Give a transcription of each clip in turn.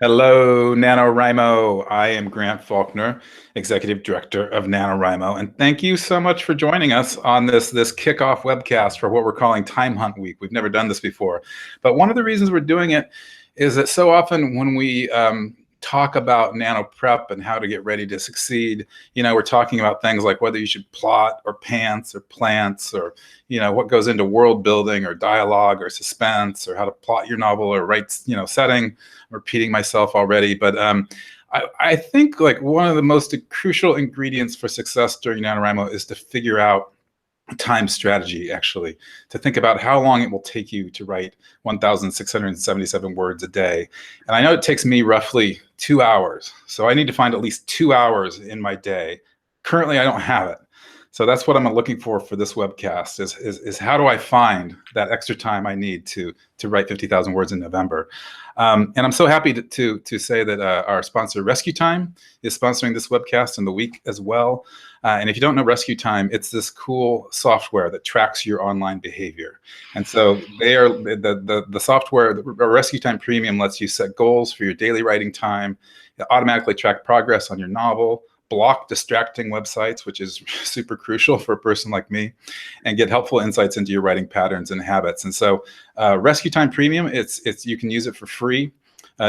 Hello, NaNoWriMo. I am Grant Faulkner, Executive Director of NaNoWriMo, and thank you so much for joining us on this kickoff webcast for what we're calling Time Hunt Week. We've never done this before, but one of the reasons we're doing it is that so often when we talk about nano prep and how to get ready to succeed, we're talking about things like whether you should plot or pants or plants, or what goes into world building or dialogue or suspense, or how to plot your novel or write setting. I'm repeating myself already, but I think like one of the most crucial ingredients for success during NaNoWriMo is to figure out time strategy, actually, to think about how long it will take you to write 1,677 words a day. And I know it takes me roughly 2 hours. So I need to find at least 2 hours in my day. Currently, I don't have it. So that's what I'm looking for this webcast is how do I find that extra time I need to write 50,000 words in November. And I'm so happy to say that our sponsor Rescue Time is sponsoring this webcast in the week as well. And if you don't know Rescue Time, it's this cool software that tracks your online behavior. And so they are the software, the Rescue Time Premium lets you set goals for your daily writing time, automatically track progress on your novel, block distracting websites, which is super crucial for a person like me, and get helpful insights into your writing patterns and habits. And so Rescue Time Premium, you can use it for free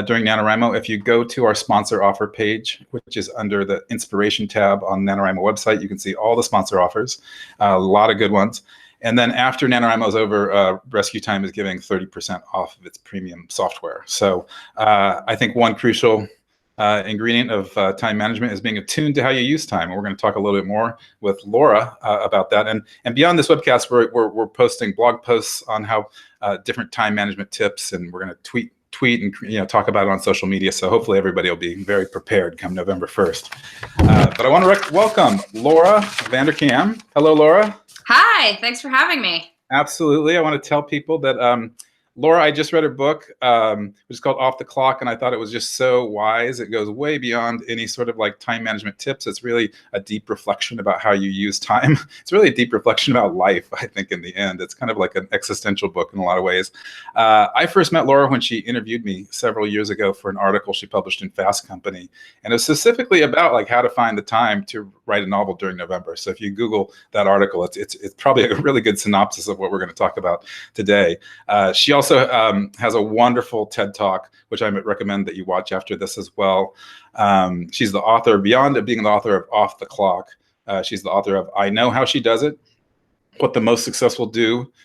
during NaNoWriMo. If you go to our sponsor offer page, which is under the inspiration tab on NaNoWriMo website, you can see all the sponsor offers, a lot of good ones. And then after NaNoWriMo is over, Rescue Time is giving 30% off of its premium software. So I think one crucial ingredient of time management is being attuned to how you use time. And we're going to talk a little bit more with Laura about that. And beyond this webcast, we're posting blog posts on how different time management tips, and we're going to tweet and talk about it on social media. So hopefully everybody will be very prepared come November 1st. But I want to welcome Laura Vanderkam. Hello, Laura. Hi, thanks for having me. Absolutely. I want to tell people that Laura, I just read her book, which is called Off the Clock, and I thought it was just so wise. It goes way beyond any sort of like time management tips. It's really a deep reflection about how you use time. It's really a deep reflection about life, I think, in the end. It's kind of like an existential book in a lot of ways. I first met Laura when she interviewed me several years ago for an article she published in Fast Company, and it was specifically about like how to find the time to write a novel during November. So if you Google that article, it's probably a really good synopsis of what we're going to talk about today. She also has a wonderful TED Talk, which I would recommend that you watch after this as well. She's the author, beyond being the author of Off the Clock, she's the author of I Know How She Does It, What the Most Successful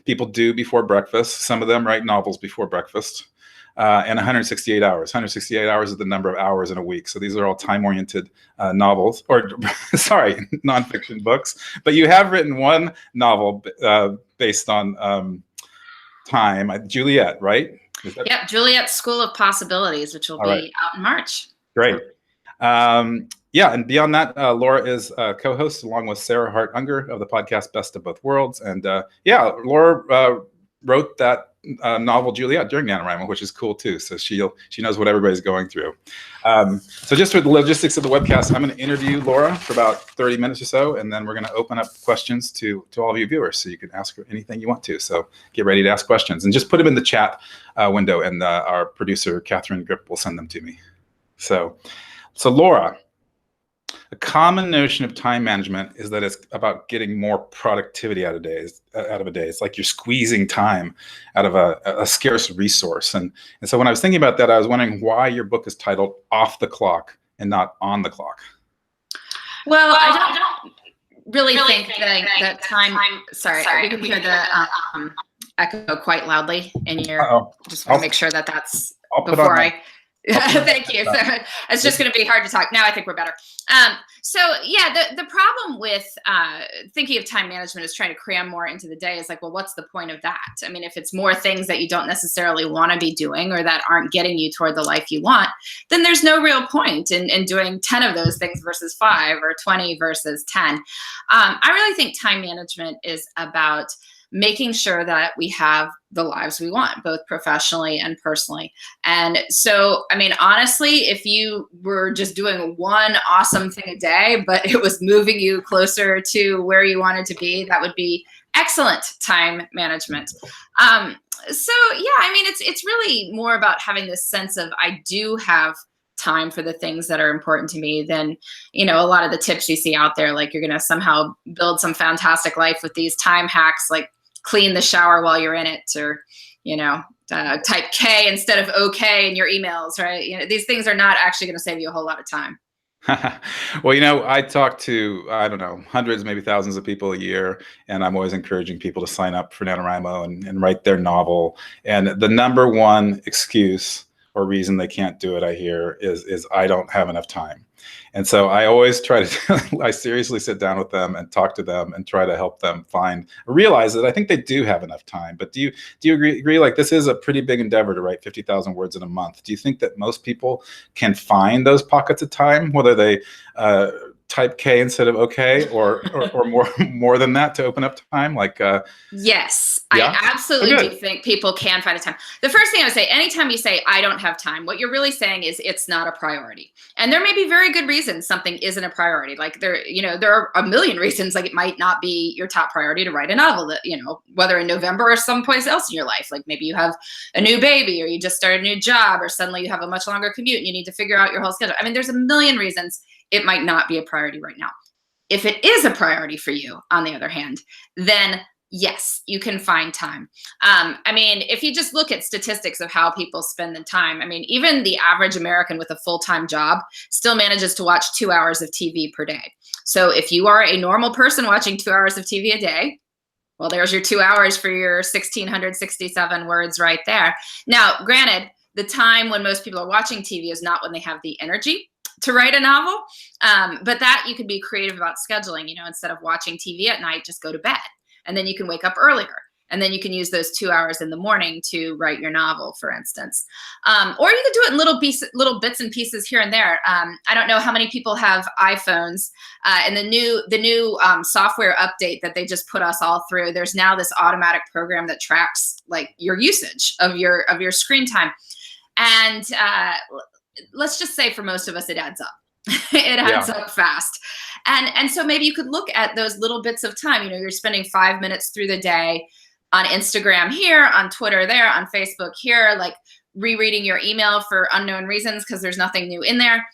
People Do Before Breakfast. Some of them write novels before breakfast. And 168 hours. 168 hours is the number of hours in a week. So these are all time-oriented novels, or sorry, nonfiction books. But you have written one novel based on time, Juliet, right? Yep, Juliet's School of Possibilities, which will be out in March. Great. Yeah, and beyond that, Laura is a co-host along with Sarah Hart Unger of the podcast Best of Both Worlds. And yeah, Laura wrote that novel Juliet during NaNoWriMo, which is cool too. So she knows what everybody's going through. So just for the logistics of the webcast, I'm going to interview Laura for about 30 minutes or so, and then we're going to open up questions to all of you viewers, so you can ask her anything you want to. So get ready to ask questions, and just put them in the chat window, and our producer Catherine Grip will send them to me. So Laura, a common notion of time management is that it's about getting more productivity out of a day. It's like you're squeezing time out of a scarce resource. And so when I was thinking about that, I was wondering why your book is titled Off the Clock and not On the Clock. Well, I don't really think that time. Sorry, we can hear the echo quite loudly in your. Just want to make sure that's before I. Thank you. So it's just going to be hard to talk. Now I think we're better. So yeah, the problem with thinking of time management is trying to cram more into the day is like, well, what's the point of that? I mean, if it's more things that you don't necessarily want to be doing or that aren't getting you toward the life you want, then there's no real point in doing 10 of those things versus 5 or 20 versus 10. I really think time management is about making sure that we have the lives we want, both professionally and personally. And so, I mean, honestly, if you were just doing one awesome thing a day, but it was moving you closer to where you wanted to be, that would be excellent time management. So yeah, I mean, it's really more about having this sense of I do have time for the things that are important to me than, a lot of the tips you see out there, like you're going to somehow build some fantastic life with these time hacks, like clean the shower while you're in it, or, type K instead of OK in your emails, right? These things are not actually going to save you a whole lot of time. Well, I talk to, I don't know, hundreds, maybe thousands of people a year, and I'm always encouraging people to sign up for NaNoWriMo and write their novel. And the number one excuse or reason they can't do it, I hear, is I don't have enough time. And so I always try to, I seriously sit down with them and talk to them and try to help them realize that I think they do have enough time. But do you agree like this is a pretty big endeavor to write 50,000 words in a month? Do you think that most people can find those pockets of time, whether they type K instead of OK, or more than that to open up time? Yes, yeah? I absolutely do think people can find a time. The first thing I would say, anytime you say I don't have time, what you're really saying is it's not a priority. And there may be very good reasons something isn't a priority. Like there are a million reasons, like it might not be your top priority to write a novel, that, whether in November or someplace else in your life. Like maybe you have a new baby, or you just started a new job, or suddenly you have a much longer commute and you need to figure out your whole schedule. I mean, there's a million reasons it might not be a priority right now. If it is a priority for you, on the other hand, then yes, you can find time. I mean, if you just look at statistics of how people spend the time, I mean, even the average American with a full-time job still manages to watch 2 hours of TV per day. So if you are a normal person watching 2 hours of TV a day, well, there's your 2 hours for your 1,667 words right there. Now, granted, the time when most people are watching TV is not when they have the energy to write a novel, but that you can be creative about scheduling. Instead of watching TV at night, just go to bed, and then you can wake up earlier, and then you can use those 2 hours in the morning to write your novel, for instance. Or you could do it in little bits and pieces here and there. I don't know how many people have iPhones, and the new software update that they just put us all through. There's now this automatic program that tracks like your usage of your screen time, and let's just say for most of us, it adds up. It adds up fast. And so maybe you could look at those little bits of time. You're spending 5 minutes through the day on Instagram here, on Twitter there, on Facebook here, like rereading your email for unknown reasons because there's nothing new in there.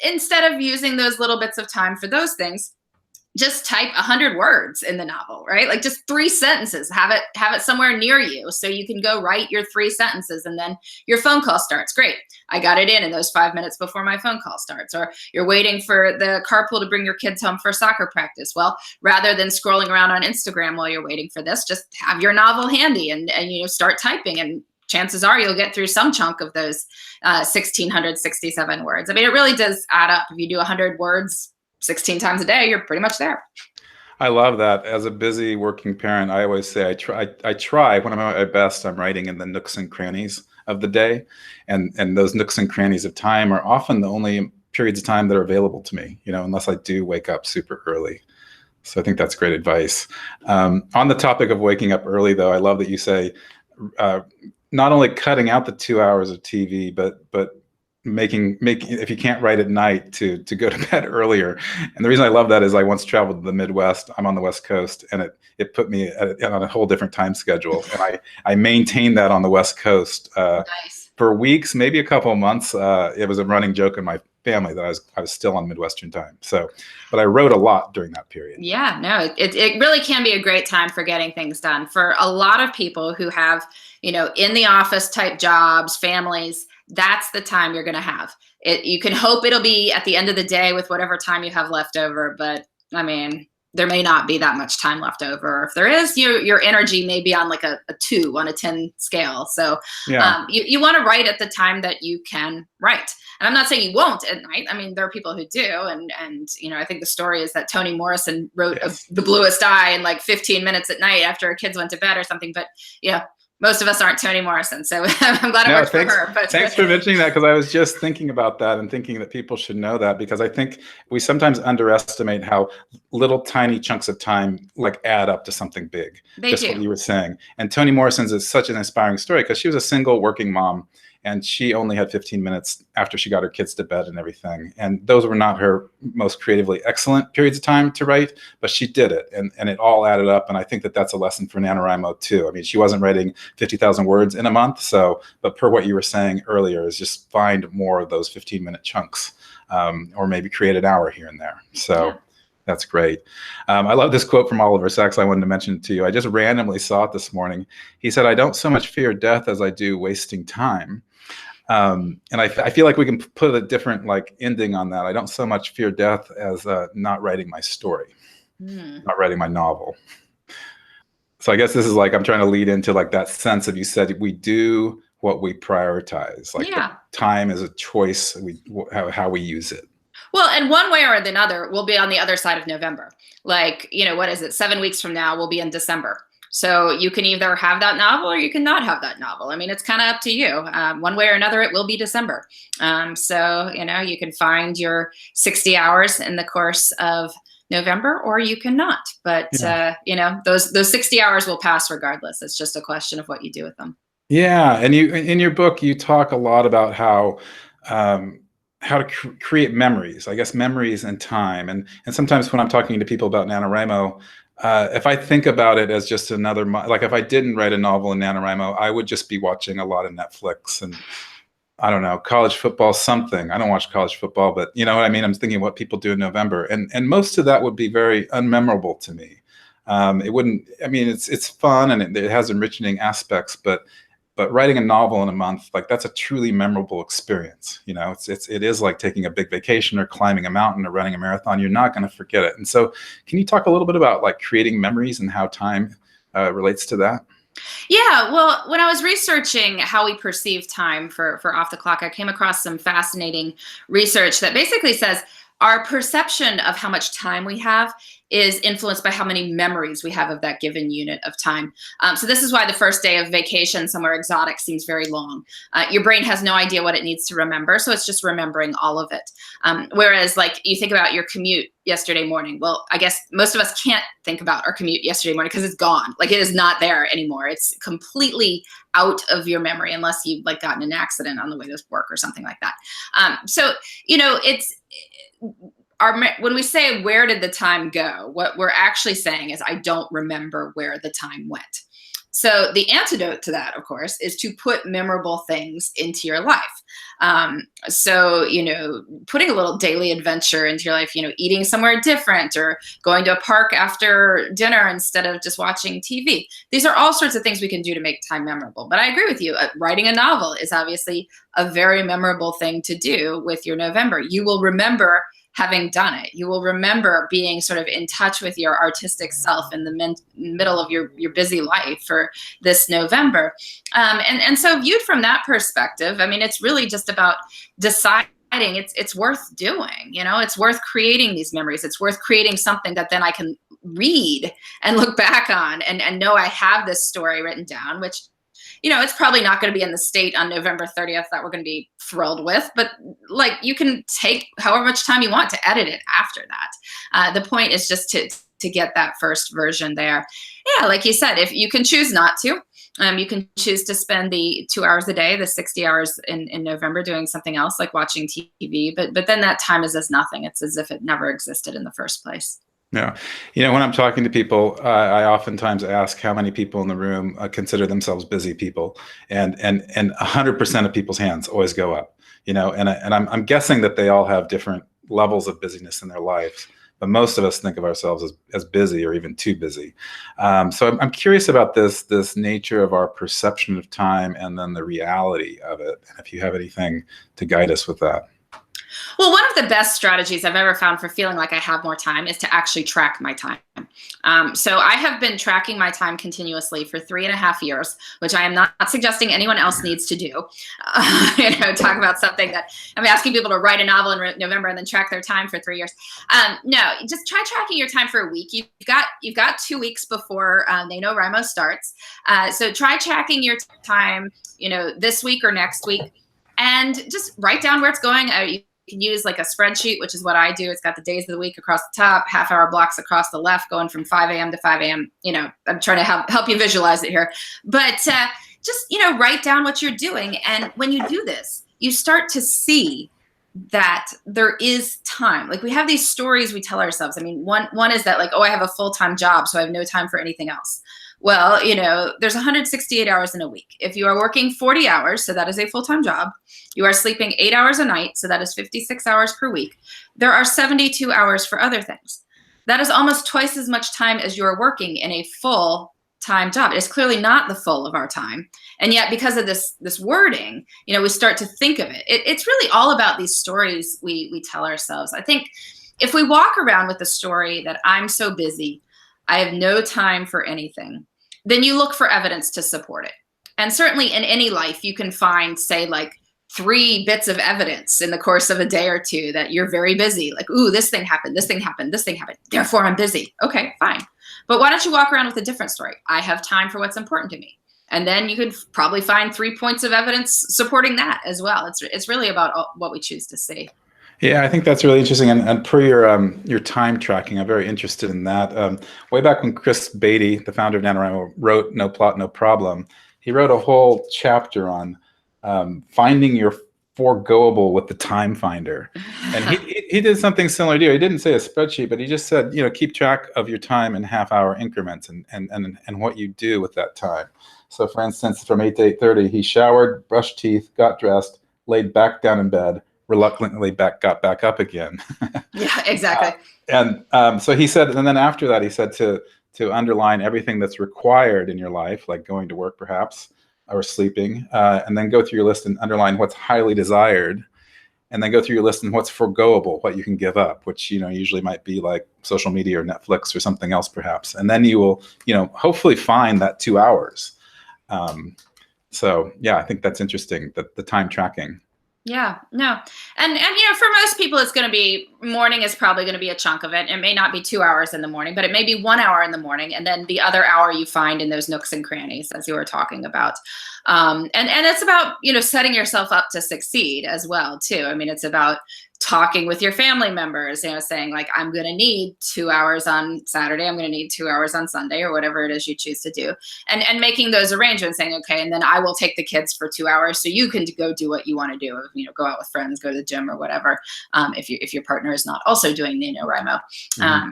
Instead of using those little bits of time for those things, just type 100 words in the novel, right? Like just 3 sentences, have it somewhere near you so you can go write your 3 sentences, and then your phone call starts. Great. I got it in those 5 minutes before my phone call starts. Or you're waiting for the carpool to bring your kids home for soccer practice. Well, rather than scrolling around on Instagram while you're waiting for this, just have your novel handy and start typing, and chances are you'll get through some chunk of those 1,667 words. I mean, it really does add up. If you do 100 words 16 times a day, you're pretty much there. I love that. As a busy working parent, I always say I try when I'm at my best, I'm writing in the nooks and crannies of the day. And those nooks and crannies of time are often the only periods of time that are available to me, unless I do wake up super early. So I think that's great advice. On the topic of waking up early, though, I love that you say not only cutting out the 2 hours of TV, but making if you can't write at night to go to bed earlier. And the reason I love that is I once traveled to the Midwest. I'm on the West Coast, and it put me on a whole different time schedule. And I maintained that on the West Coast nice. For weeks, maybe a couple of months. It was a running joke in my family that I was still on Midwestern time. So, but I wrote a lot during that period. Yeah, no, it really can be a great time for getting things done. For a lot of people who have, in the office type jobs, families, that's the time you're going to have. You can hope it'll be at the end of the day with whatever time you have left over. But I mean, there may not be that much time left over. If there is, your energy may be on like a 2 on a 10 scale. So you want to write at the time that you can write. And I'm not saying you won't at night. I mean, there are people who do. And I think the story is that Toni Morrison wrote The Bluest Eye in like 15 minutes at night after her kids went to bed or something. But most of us aren't Toni Morrison, so I'm glad it worked for her. But thanks for mentioning that, because I was just thinking about that and thinking that people should know that, because I think we sometimes underestimate how little tiny chunks of time like add up to something big. They just do. What you were saying. And Toni Morrison's is such an inspiring story because she was a single working mom, and she only had 15 minutes after she got her kids to bed and everything. And those were not her most creatively excellent periods of time to write, but she did it, and it all added up. And I think that that's a lesson for NaNoWriMo too. I mean, she wasn't writing 50,000 words in a month, but per what you were saying earlier, is just find more of those 15-minute chunks, or maybe create an hour here and there. So. Yeah. That's great. I love this quote from Oliver Sacks. I wanted to mention it to you. I just randomly saw it this morning. He said, "I don't so much fear death as I do wasting time." And I feel like we can put a different ending on that. I don't so much fear death as not writing my story, not writing my novel. So I guess this is I'm trying to lead into that sense of, you said we do what we prioritize. Time is a choice. How we use it. Well, and one way or another, we'll be on the other side of November. What is it? 7 weeks from now, we'll be in December. So you can either have that novel or you can not have that novel. I mean, it's kind of up to you. One way or another, it will be December. So, you can find your 60 hours in the course of November, or you cannot. But, those 60 hours will pass regardless. It's just a question of what you do with them. Yeah. And in your book, you talk a lot about how to create memories, I guess, memories and time. And sometimes when I'm talking to people about NaNoWriMo, if I think about it as just another, if I didn't write a novel in NaNoWriMo, I would just be watching a lot of Netflix and, I don't know, college football, something. I don't watch college football, but you know what I mean? I'm thinking what people do in November. And most of that would be very unmemorable to me. It wouldn't, I mean, it's fun and it has enriching aspects, but writing a novel in a month, that's a truly memorable experience. It is like taking a big vacation or climbing a mountain or running a marathon. You're not going to forget it. And so can you talk a little bit about creating memories and how time relates to that? Yeah, well, when I was researching how we perceive time for Off the Clock, I came across some fascinating research that basically says our perception of how much time we have is influenced by how many memories we have of that given unit of time. So this is why the first day of vacation somewhere exotic seems very long. Your brain has no idea what it needs to remember, so it's just remembering all of it. Whereas you think about your commute yesterday morning. Well, I guess most of us can't think about our commute yesterday morning because it's gone. It is not there anymore. It's completely out of your memory unless you've gotten an accident on the way to work or something like that. So, it's... when we say, where did the time go? What we're actually saying is, I don't remember where the time went. So the antidote to that, of course, is to put memorable things into your life. So, putting a little daily adventure into your life, eating somewhere different or going to a park after dinner instead of just watching TV. These are all sorts of things we can do to make time memorable. But I agree with you. Writing a novel is obviously a very memorable thing to do with your November. You will remember having done it. You will remember being sort of in touch with your artistic self in the middle of your busy life for this November. And so viewed from that perspective, I mean, it's really just about deciding it's worth doing. It's worth creating these memories. It's worth creating something that then I can read and look back on and know I have this story written down, which it's probably not going to be in the state on November 30th that we're going to be thrilled with, but you can take however much time you want to edit it after that. The point is just to get that first version there. Yeah, like you said, if you can choose not to, you can choose to spend the 2 hours a day, the 60 hours in November doing something else like watching TV, but then that time is as nothing. It's as if it never existed in the first place. Yeah. When I'm talking to people, I oftentimes ask how many people in the room consider themselves busy people, and 100% of people's hands always go up, and I'm guessing that they all have different levels of busyness in their lives, but most of us think of ourselves as busy or even too busy. So I'm curious about this nature of our perception of time and then the reality of it. And if you have anything to guide us with that. Well, one of the best strategies I've ever found for feeling like I have more time is to actually track my time. So I have been tracking my time continuously for 3.5 years, which I am not suggesting anyone else needs to do. Talk about something that I'm asking people to write a novel in November and then track their time for 3 years. No, just try tracking your time for a week. You've got 2 weeks before NaNoWriMo starts. So try tracking your time, this week or next week, and just write down where it's going. You can use a spreadsheet, which is what I do. It's got the days of the week across the top, half-hour blocks across the left, going from 5 a.m. to 5 a.m. I'm trying to help you visualize it here. But just, write down what you're doing. And when you do this, you start to see that there is time. Like we have these stories we tell ourselves. I mean, one is that like, oh, I have a full-time job, so I have no time for anything else. Well, there's 168 hours in a week. If you are working 40 hours, so that is a full-time job, you are sleeping 8 hours a night, so that is 56 hours per week. There are 72 hours for other things. That is almost twice as much time as you're working in a full-time job. It's clearly not the full of our time. And yet because of this wording, we start to think of it. It's really all about these stories we tell ourselves. I think if we walk around with the story that I'm so busy, I have no time for anything, then you look for evidence to support it. And certainly in any life, you can find, say, like 3 bits of evidence in the course of a day or two that you're very busy. Like, ooh, this thing happened, this thing happened, this thing happened. Therefore, I'm busy. Okay, fine. But why don't you walk around with a different story? I have time for what's important to me. And then you could probably find 3 points of evidence supporting that as well. It's really about what we choose to see. Yeah, I think that's really interesting. And per your time tracking, I'm very interested in that. Way back when Chris Baty, the founder of NaNoWriMo, wrote No Plot, No Problem, he wrote a whole chapter on finding your foregoable with the time finder. And he did something similar to you. He didn't say a spreadsheet, but he just said, keep track of your time in half-hour increments and what you do with that time. So for instance, from 8 to 8:30, he showered, brushed teeth, got dressed, laid back down in bed, reluctantly got back up again. Yeah, exactly. So he said, and then after that, he said to underline everything that's required in your life, like going to work perhaps, or sleeping, and then go through your list and underline what's highly desired, and then go through your list and what's foregoable, what you can give up, which usually might be like social media or Netflix or something else perhaps. And then you will, hopefully find that 2 hours. So yeah, I think that's interesting, the time tracking. Yeah, no. And for most people, it's going to be morning is probably going to be a chunk of it. It may not be 2 hours in the morning, but it may be 1 hour in the morning. And then the other hour you find in those nooks and crannies, as you were talking about. And it's about, setting yourself up to succeed as well, too. I mean, it's about talking with your family members, saying like, I'm going to need 2 hours on Saturday. I'm going to need 2 hours on Sunday, or whatever it is you choose to do. And making those arrangements, saying, okay, and then I will take the kids for 2 hours so you can go do what you want to do, go out with friends, go to the gym or whatever. If your partner is not also doing NaNoWriMo.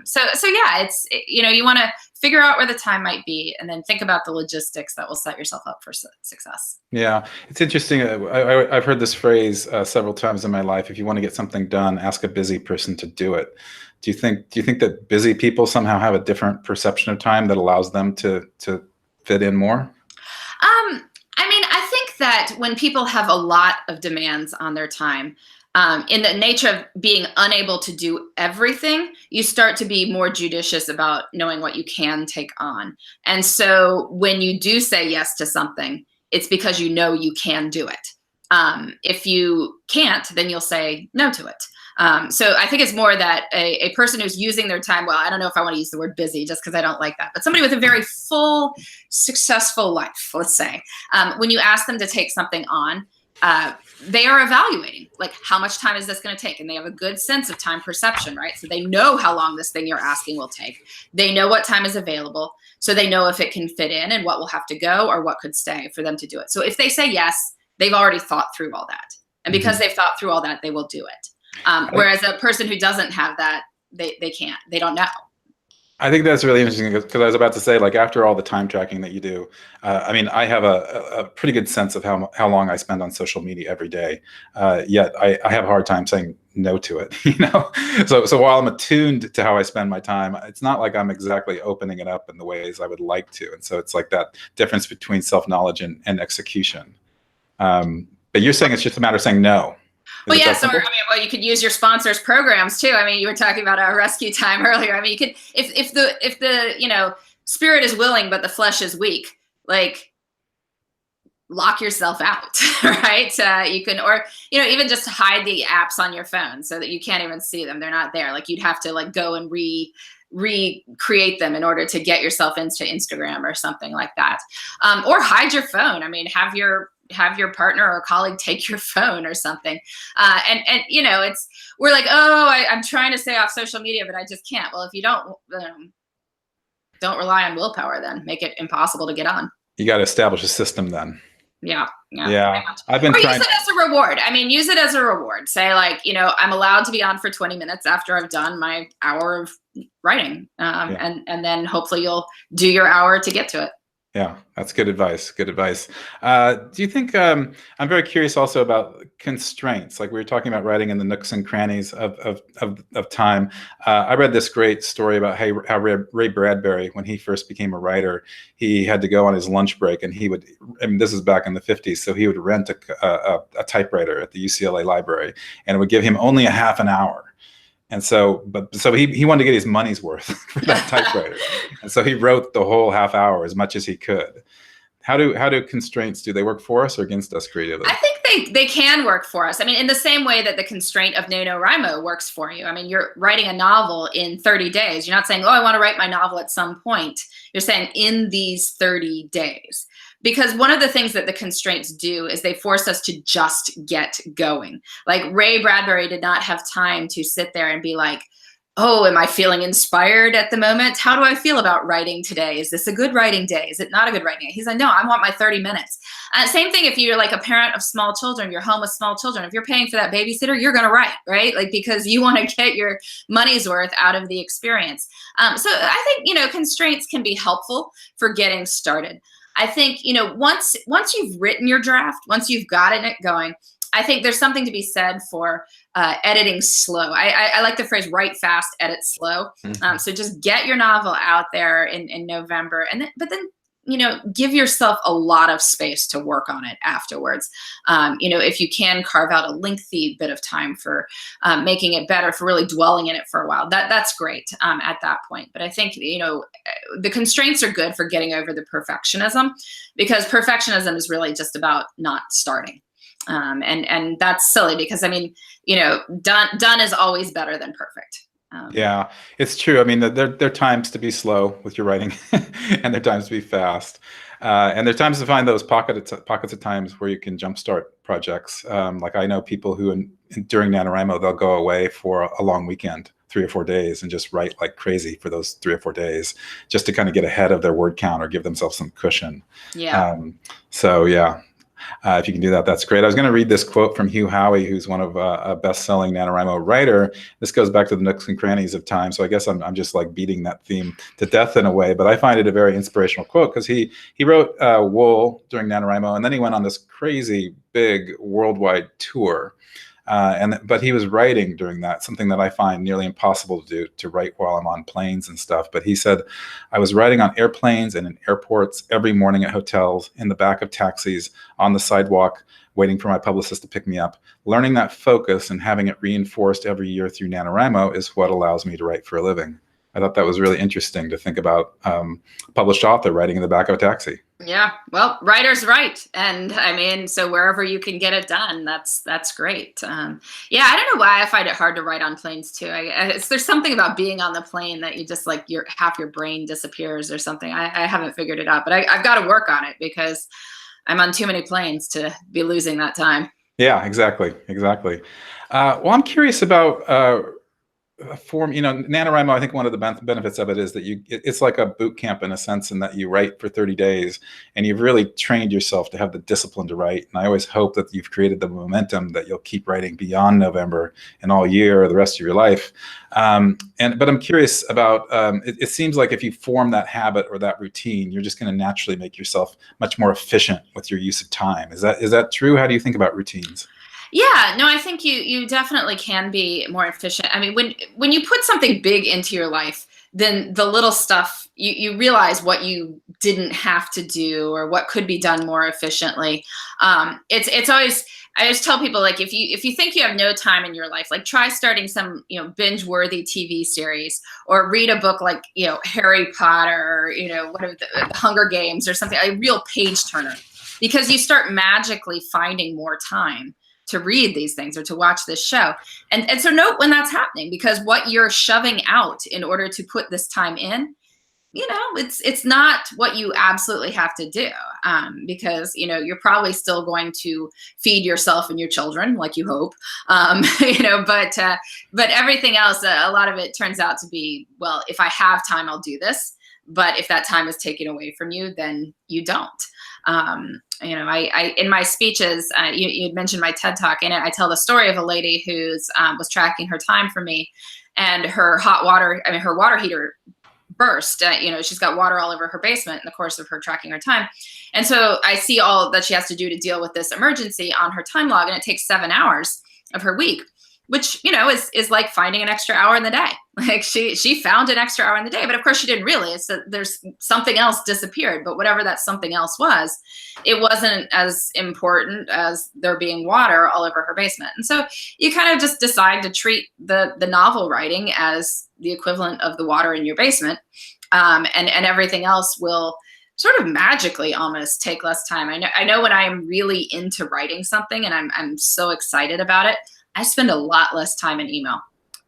So yeah, it's, you want to figure out where the time might be, and then think about the logistics that will set yourself up for success. Yeah, it's interesting. I've heard this phrase several times in my life. If you want to get something done, ask a busy person to do it. Do you think that busy people somehow have a different perception of time that allows them to fit in more? I mean, I think that when people have a lot of demands on their time, in the nature of being unable to do everything, you start to be more judicious about knowing what you can take on. And so when you do say yes to something, it's because you can do it. If you can't, then you'll say no to it. So I think it's more that a person who's using their time well, I don't know if I want to use the word busy just because I don't like that, but somebody with a very full, successful life, let's say, when you ask them to take something on, they are evaluating, like, how much time is this going to take? And they have a good sense of time perception, right? So they know how long this thing you're asking will take. They know what time is available. So they know if it can fit in and what will have to go or what could stay for them to do it. So if they say yes, they've already thought through all that. And because they've thought through all that, they will do it. Whereas a person who doesn't have that, they can't, they don't know. I think that's really interesting because I was about to say, like, after all the time tracking that you do, I mean, I have a pretty good sense of how long I spend on social media every day. Yet I have a hard time saying no to it, So while I'm attuned to how I spend my time, it's not like I'm exactly opening it up in the ways I would like to. And so it's like that difference between self-knowledge and execution. But you're saying it's just a matter of saying no. Well, yes, or you could use your sponsors' programs too. I mean, you were talking about our rescue time earlier. I mean, you could, if the spirit is willing but the flesh is weak, like, lock yourself out, right? You can, or even just hide the apps on your phone so that you can't even see them. They're not there. Like, you'd have to go and recreate them in order to get yourself into Instagram or something like that, or hide your phone. I mean, have your partner or colleague take your phone or something. And we're like, oh, I'm trying to stay off social media, but I just can't. Well, if you don't rely on willpower, then make it impossible to get on. You got to establish a system then. Yeah. Yeah. I've been or trying. use it as a reward. I mean, use it as a reward. Say like, I'm allowed to be on for 20 minutes after I've done my hour of writing. And then hopefully you'll do your hour to get to it. Yeah, that's good advice. Good advice. Do you think, I'm very curious also about constraints, like we were talking about writing in the nooks and crannies of time. I read this great story about how Ray Bradbury, when he first became a writer, he had to go on his lunch break, and he would, I mean, this is back in the 50s, so he would rent a typewriter at the UCLA library, and it would give him only a half an hour. And so, he wanted to get his money's worth for that typewriter, and so he wrote the whole half hour as much as he could. How do constraints, do they work for us or against us creatively? I think they can work for us. I mean, in the same way that the constraint of NaNoWriMo works for you. I mean, you're writing a novel in 30 days. You're not saying, oh, I want to write my novel at some point. You're saying in these 30 days. Because one of the things that the constraints do is they force us to just get going. Like Ray Bradbury did not have time to sit there and be like, oh, am I feeling inspired at the moment? How do I feel about writing today? Is this a good writing day? Is it not a good writing day? He's like, no, I want my 30 minutes. Same thing if you're like a parent of small children, you're home with small children. If you're paying for that babysitter, you're going to write, right? Like, because you want to get your money's worth out of the experience. So I think, constraints can be helpful for getting started. I think, once you've written your draft, once you've gotten it going, I think there's something to be said for editing slow. I like the phrase write fast, edit slow. So just get your novel out there in November, but then give yourself a lot of space to work on it afterwards. If you can carve out a lengthy bit of time for making it better, for really dwelling in it for a while, that's great at that point. But I think, the constraints are good for getting over the perfectionism, because perfectionism is really just about not starting. And that's silly, because I mean, done is always better than perfect. Yeah, it's true. I mean, there are times to be slow with your writing, and there are times to be fast, and there are times to find those pockets of times where you can jumpstart projects. Like I know people who, during NaNoWriMo, they'll go away for a long weekend, 3 or 4 days, and just write like crazy for those 3 or 4 days, just to kind of get ahead of their word count or give themselves some cushion. Yeah. So yeah. If you can do that, that's great. I was going to read this quote from Hugh Howey, who's one of a best-selling NaNoWriMo writer. This goes back to the nooks and crannies of time, so I guess I'm just like beating that theme to death in a way, but I find it a very inspirational quote, because he wrote Wool during NaNoWriMo, and then he went on this crazy big worldwide tour. But he was writing during that, something that I find nearly impossible to do, to write while I'm on planes and stuff. But he said, I was writing on airplanes and in airports, every morning at hotels, in the back of taxis, on the sidewalk, waiting for my publicist to pick me up. Learning that focus and having it reinforced every year through NaNoWriMo is what allows me to write for a living. I thought that was really interesting to think about, published author writing in the back of a taxi. Yeah, well, writers write, and I mean, so wherever you can get it done, that's great. Yeah, I don't know why I find it hard to write on planes too. There's something about being on the plane that you just like half your brain disappears or something. I haven't figured it out, but I've got to work on it, because I'm on too many planes to be losing that time. Yeah, exactly. Well, I'm curious about form, NaNoWriMo, I think one of the benefits of it is that it's like a boot camp in a sense, in that you write for 30 days and you've really trained yourself to have the discipline to write. And I always hope that you've created the momentum that you'll keep writing beyond November and all year or the rest of your life. But I'm curious about, it seems like if you form that habit or that routine, you're just going to naturally make yourself much more efficient with your use of time. Is that true? How do you think about routines? Yeah, no, I think you definitely can be more efficient. I mean, when you put something big into your life, then the little stuff, you realize what you didn't have to do or what could be done more efficiently. It's always, I always tell people, like, if you think you have no time in your life, like try starting some, binge-worthy TV series, or read a book like, Harry Potter, or, what are the Hunger Games or something, a real page turner, because you start magically finding more time to read these things or to watch this show. And so note when that's happening, because what you're shoving out in order to put this time in, it's not what you absolutely have to do, because, you're probably still going to feed yourself and your children, like you hope, but everything else, a lot of it turns out to be, well, if I have time, I'll do this. But if that time is taken away from you, then you don't. I in my speeches, you mentioned my TED Talk. In it, I tell the story of a lady who's was tracking her time for me, and her her water heater burst. She's got water all over her basement in the course of her tracking her time. And so I see all that she has to do to deal with this emergency on her time log, and it takes 7 hours of her week, which, is like finding an extra hour in the day. Like she found an extra hour in the day, but of course she didn't realize that there's something else disappeared. But whatever that something else was, it wasn't as important as there being water all over her basement. And so you kind of just decide to treat the novel writing as the equivalent of the water in your basement. And everything else will sort of magically almost take less time. I know when I'm really into writing something and I'm so excited about it, I spend a lot less time in email.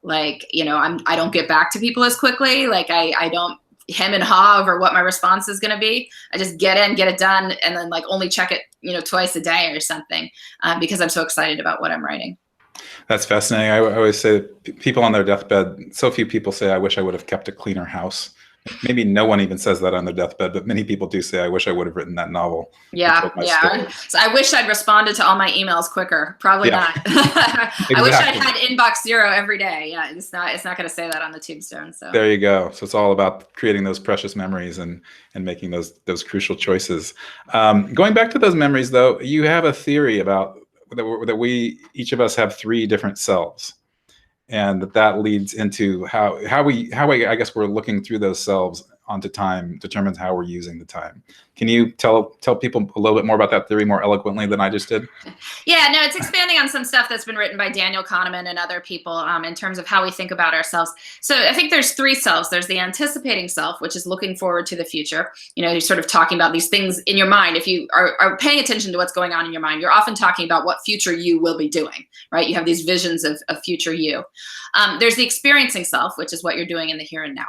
Like, I don't get back to people as quickly. Like I don't hem and haw over what my response is going to be. I just get it done, and then like only check it, twice a day or something, because I'm so excited about what I'm writing. That's fascinating. I always say that people on their deathbed, so few people say, I wish I would have kept a cleaner house. Maybe no one even says that on their deathbed, but many people do say, I wish I would have written that novel. Yeah. So I wish I'd responded to all my emails quicker. Probably not. Exactly. I wish I'd had inbox 0 every day. Yeah, it's not going to say that on the tombstone. So there you go. So it's all about creating those precious memories and making those crucial choices. Going back to those memories, though, you have a theory about that we each of us have 3 different selves. And that leads into how we I guess we're looking through those selves onto time determines how we're using the time. Can you tell people a little bit more about that theory more eloquently than I just did? Yeah, no, it's expanding on some stuff that's been written by Daniel Kahneman and other people in terms of how we think about ourselves. So I think there's 3 selves. There's the anticipating self, which is looking forward to the future. You're sort of talking about these things in your mind. If you are paying attention to what's going on in your mind, you're often talking about what future you will be doing, right? You have these visions of future you. There's the experiencing self, which is what you're doing in the here and now.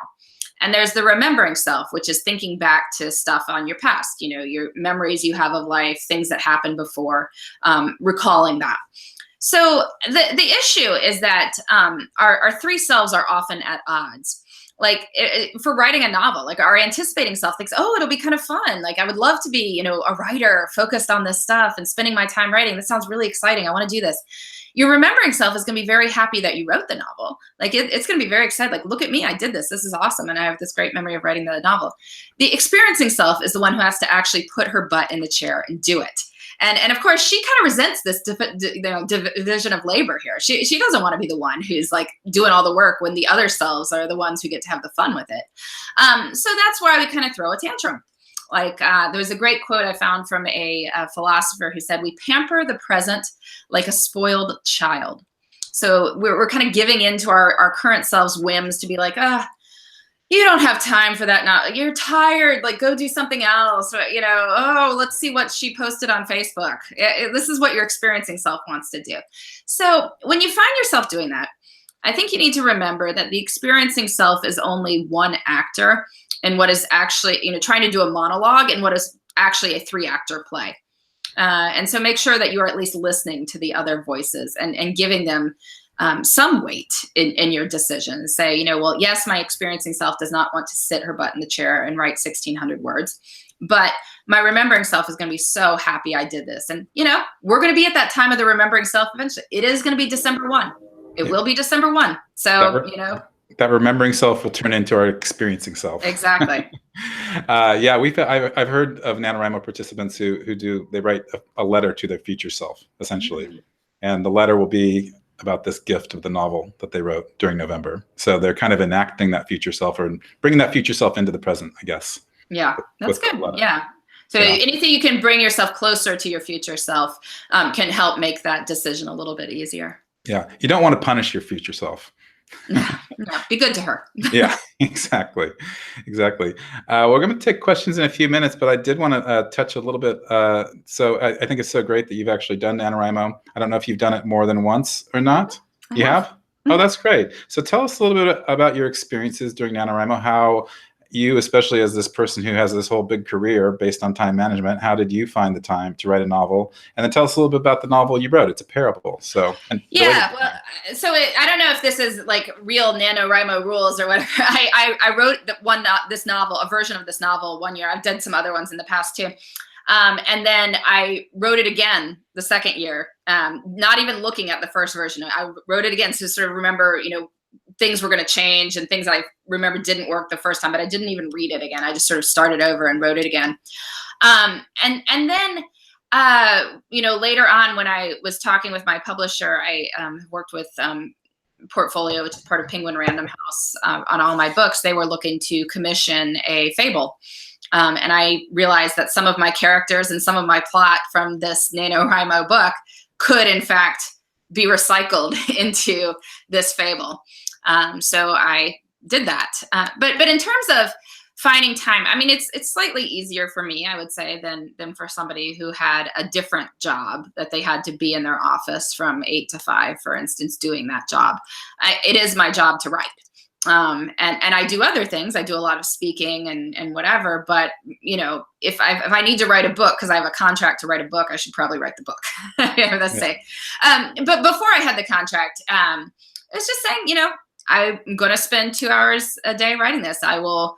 And there's the remembering self, which is thinking back to stuff on your past, your memories you have of life, things that happened before, recalling that. So the issue is that our 3 selves are often at odds. Like for writing a novel, like our anticipating self thinks, oh, it'll be kind of fun. Like I would love to be, a writer focused on this stuff and spending my time writing. This sounds really exciting. I want to do this. Your remembering self is going to be very happy that you wrote the novel. Like it's going to be very excited. Like, look at me, I did this. This is awesome. And I have this great memory of writing the novel. The experiencing self is the one who has to actually put her butt in the chair and do it. And of course, she kind of resents this division of labor here. She doesn't want to be the one who's like doing all the work when the other selves are the ones who get to have the fun with it. So that's why we kind of throw a tantrum. Like there was a great quote I found from a philosopher who said, we pamper the present like a spoiled child. So we're kind of giving into our current selves whims to be like, you don't have time for that now. You're tired. Like, go do something else. Oh, let's see what she posted on Facebook. This is what your experiencing self wants to do. So when you find yourself doing that, I think you need to remember that the experiencing self is only one actor in what is actually, trying to do a monologue in what is actually a 3-actor play. And so make sure that you are at least listening to the other voices and giving them some weight in your decision. Say, well, yes, my experiencing self does not want to sit her butt in the chair and write 1,600 words, but my remembering self is going to be so happy I did this. And, we're going to be at that time of the remembering self eventually. It is going to be December 1. It will be December 1. So, that remembering self will turn into our experiencing self. Exactly. Yeah, I've heard of NaNoWriMo participants who write a letter to their future self, essentially. Mm-hmm. And the letter will be about this gift of the novel that they wrote during November. So they're kind of enacting that future self or bringing that future self into the present, I guess. Yeah, that's good. Yeah. So anything you can bring yourself closer to your future self can help make that decision a little bit easier. Yeah. You don't want to punish your future self. No, be good to her. Yeah, exactly. We're going to take questions in a few minutes, but I did want to touch a little bit. So I think it's so great that you've actually done NaNoWriMo. I don't know if you've done it more than once or not. You have? Mm-hmm. Oh, that's great. So tell us a little bit about your experiences during NaNoWriMo, how you, especially as this person who has this whole big career based on time management, how did you find the time to write a novel? And then tell us a little bit about the novel you wrote. It's a parable. So I don't know if this is like real NaNoWriMo rules or whatever. I wrote this novel, a version of this novel one year. I've done some other ones in the past too. And then I wrote it again the second year, not even looking at the first version. I wrote it again to sort of remember, things were going to change and things I remember didn't work the first time, but I didn't even read it again. I just sort of started over and wrote it again. And then, later on when I was talking with my publisher, I worked with Portfolio, which is part of Penguin Random House, on all my books. They were looking to commission a fable. And I realized that some of my characters and some of my plot from this NaNoWriMo book could, in fact, be recycled into this fable. So I did that. But in terms of finding time, I mean, it's slightly easier for me, I would say, than for somebody who had a different job that they had to be in their office from 8 to 5, for instance, doing that job. It is my job to write. And I do other things. I do a lot of speaking and whatever. But if I need to write a book because I have a contract to write a book, I should probably write the book. Let's say. But before I had the contract, it's just saying, I'm going to spend 2 hours a day writing this. I will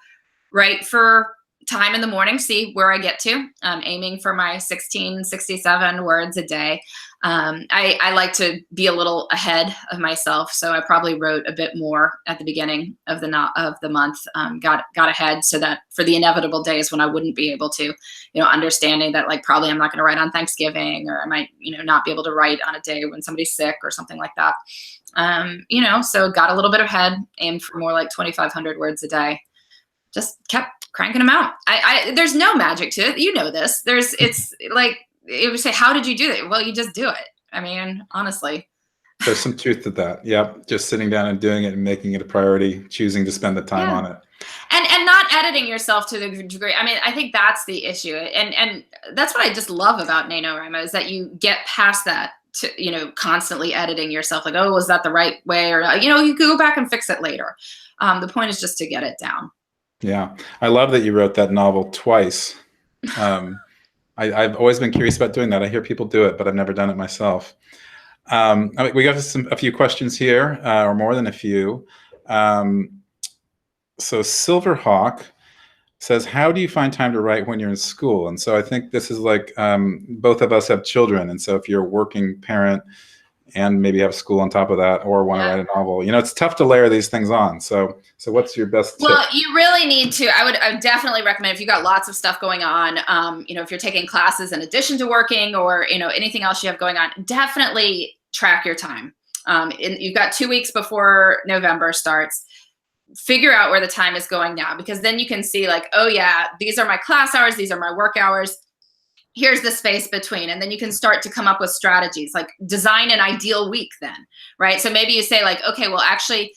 write for time in the morning, see where I get to. Aiming for my 1667 words a day. I like to be a little ahead of myself, so I probably wrote a bit more at the beginning of the month. Got ahead so that for the inevitable days when I wouldn't be able to, understanding that probably I'm not going to write on Thanksgiving, or I might not be able to write on a day when somebody's sick or something like that. So got a little bit ahead, aimed for more like 2,500 words a day. Just kept cranking them out. There's no magic to it. This. It's like, it would say, how did you do that? Well, you just do it. I mean, honestly. There's some truth to that. Yep. Just sitting down and doing it and making it a priority, choosing to spend the time on it. And not editing yourself to the degree. I mean, I think that's the issue. And that's what I just love about NaNoWriMo, is that you get past that to, constantly editing yourself. Like, oh, was that the right way? Or, you could go back and fix it later. The point is just to get it down. Yeah. I love that you wrote that novel twice. I've always been curious about doing that. I hear people do it, but I've never done it myself. We got a few questions here, or more than a few. So Silverhawk says, how do you find time to write when you're in school? And so I think this is like, both of us have children. And so if you're a working parent and maybe have school on top of that, or want to write a novel, it's tough to layer these things on. So what's your best tip? Well, you really need to, I would definitely recommend, if you've got lots of stuff going on, if you're taking classes in addition to working, or, anything else you have going on, definitely track your time. You've got 2 weeks before November starts. Figure out where the time is going now, because then you can see like, oh yeah, these are my class hours, these are my work hours. Here's the space between. And then you can start to come up with strategies, like design an ideal week then, right? So maybe you say like, okay, well, actually,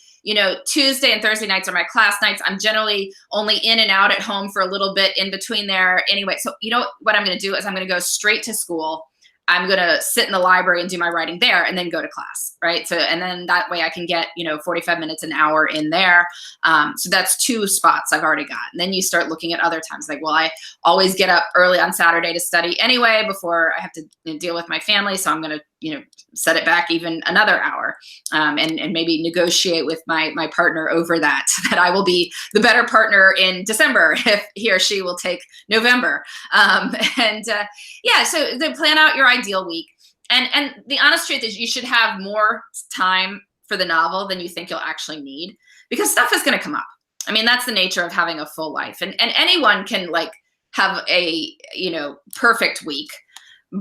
Tuesday and Thursday nights are my class nights. I'm generally only in and out at home for a little bit in between there anyway. So what I'm going to do is I'm going to go straight to school. I'm going to sit in the library and do my writing there and then go to class, right? So, and then that way I can get, 45 minutes, an hour in there. So that's 2 spots I've already got. And then you start looking at other times, like, well, I always get up early on Saturday to study anyway before I have to deal with my family. So I'm going to, set it back even another hour, and maybe negotiate with my partner over that, so that I will be the better partner in December if he or she will take November. So then plan out your ideal week. And the honest truth is you should have more time for the novel than you think you'll actually need, because stuff is going to come up. I mean, that's the nature of having a full life, and anyone can have a, perfect week,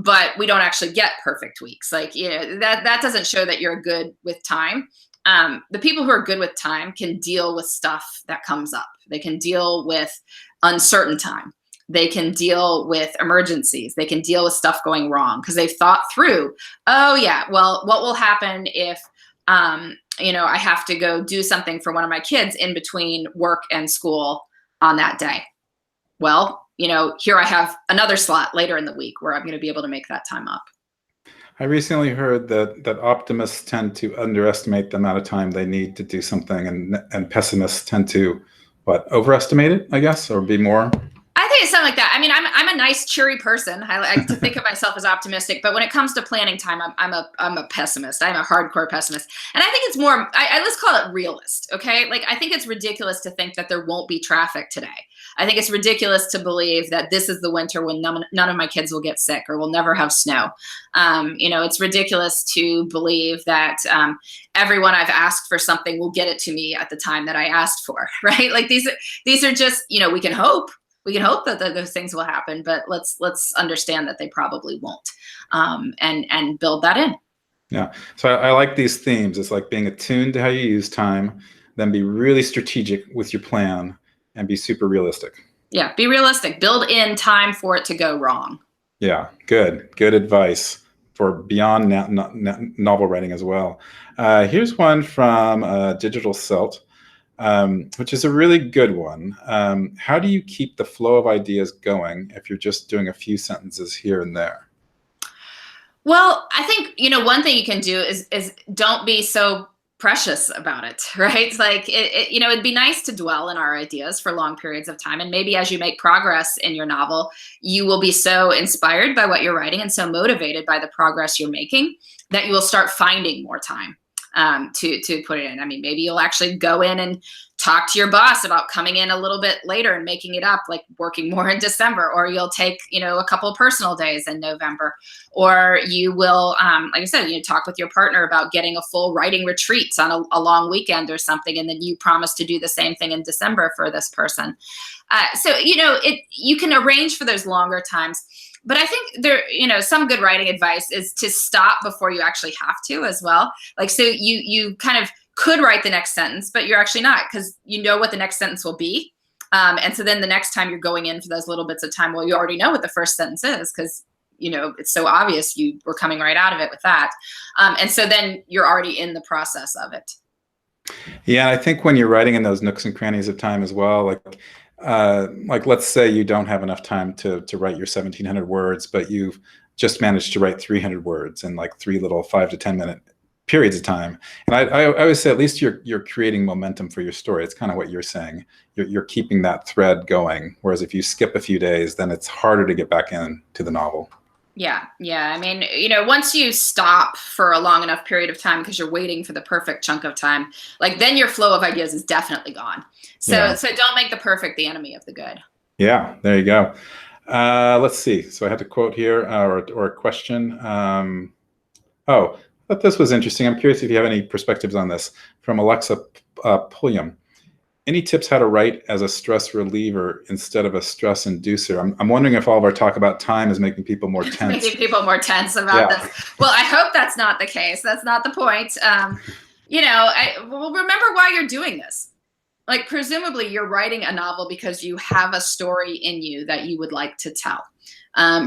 but we don't actually get perfect weeks. That doesn't show that you're good with time. The people who are good with time can deal with stuff that comes up. They can deal with uncertain time. They can deal with emergencies. They can deal with stuff going wrong because they've thought through, oh yeah, well, what will happen if, I have to go do something for one of my kids in between work and school on that day? Well, here I have another slot later in the week where I'm going to be able to make that time up. I recently heard that optimists tend to underestimate the amount of time they need to do something, and pessimists tend to, overestimate it, I guess, or be more? I think it's something like that. I mean, I'm a a nice, cheery person. I like to think of myself as optimistic, but when it comes to planning time, I'm a pessimist. I'm a hardcore pessimist. And I think it's more, let's call it realist, okay? Like, I think it's ridiculous to think that there won't be traffic today. I think it's ridiculous to believe that this is the winter when none of my kids will get sick or will never have snow. It's ridiculous to believe that everyone I've asked for something will get it to me at the time that I asked for, right? Like, these are just, we can hope. We can hope that those things will happen, but let's understand that they probably won't, and build that in. Yeah. So I like these themes. It's like being attuned to how you use time, then be really strategic with your plan, and be super realistic. Yeah. Be realistic. Build in time for it to go wrong. Yeah. Good advice for beyond novel writing as well. Here's one from Digital Celt. Which is a really good one. How do you keep the flow of ideas going if you're just doing a few sentences here and there? Well, I think, one thing you can do is don't be so precious about it, right? It's like, it'd be nice to dwell in our ideas for long periods of time. And maybe as you make progress in your novel, you will be so inspired by what you're writing and so motivated by the progress you're making that you will start finding more time to put it in. I mean, maybe you'll actually go in and talk to your boss about coming in a little bit later and making it up, like working more in December, or you'll take, a couple of personal days in November, or you will, like I said, talk with your partner about getting a full writing retreat on a long weekend or something. And then you promise to do the same thing in December for this person. So you can arrange for those longer times. But I think there, some good writing advice is to stop before you actually have to as well. Like, so you kind of could write the next sentence, but you're actually not, because you know what the next sentence will be. And so then the next time you're going in for those little bits of time, well, you already know what the first sentence is, because, it's so obvious you were coming right out of it with that. And so then you're already in the process of it. Yeah, I think when you're writing in those nooks and crannies of time as well, like let's say you don't have enough time to write your 1,700 words, but you've just managed to write 300 words in like 3 little 5 to 10 minute periods of time. And I always say at least you're creating momentum for your story. It's kind of what you're saying. You're keeping that thread going. Whereas if you skip a few days, then it's harder to get back into the novel. Yeah. I mean, once you stop for a long enough period of time because you're waiting for the perfect chunk of time, like, then your flow of ideas is definitely gone. So don't make the perfect the enemy of the good. Yeah, there you go. Let's see. So I had a quote here or a question. I thought this was interesting. I'm curious if you have any perspectives on this from Alexa Pulliam. Any tips how to write as a stress reliever instead of a stress inducer? I'm wondering if all of our talk about time is making people more tense. Making people more tense about this. Well, I hope that's not the case. That's not the point. Remember why you're doing this. Like, presumably you're writing a novel because you have a story in you that you would like to tell.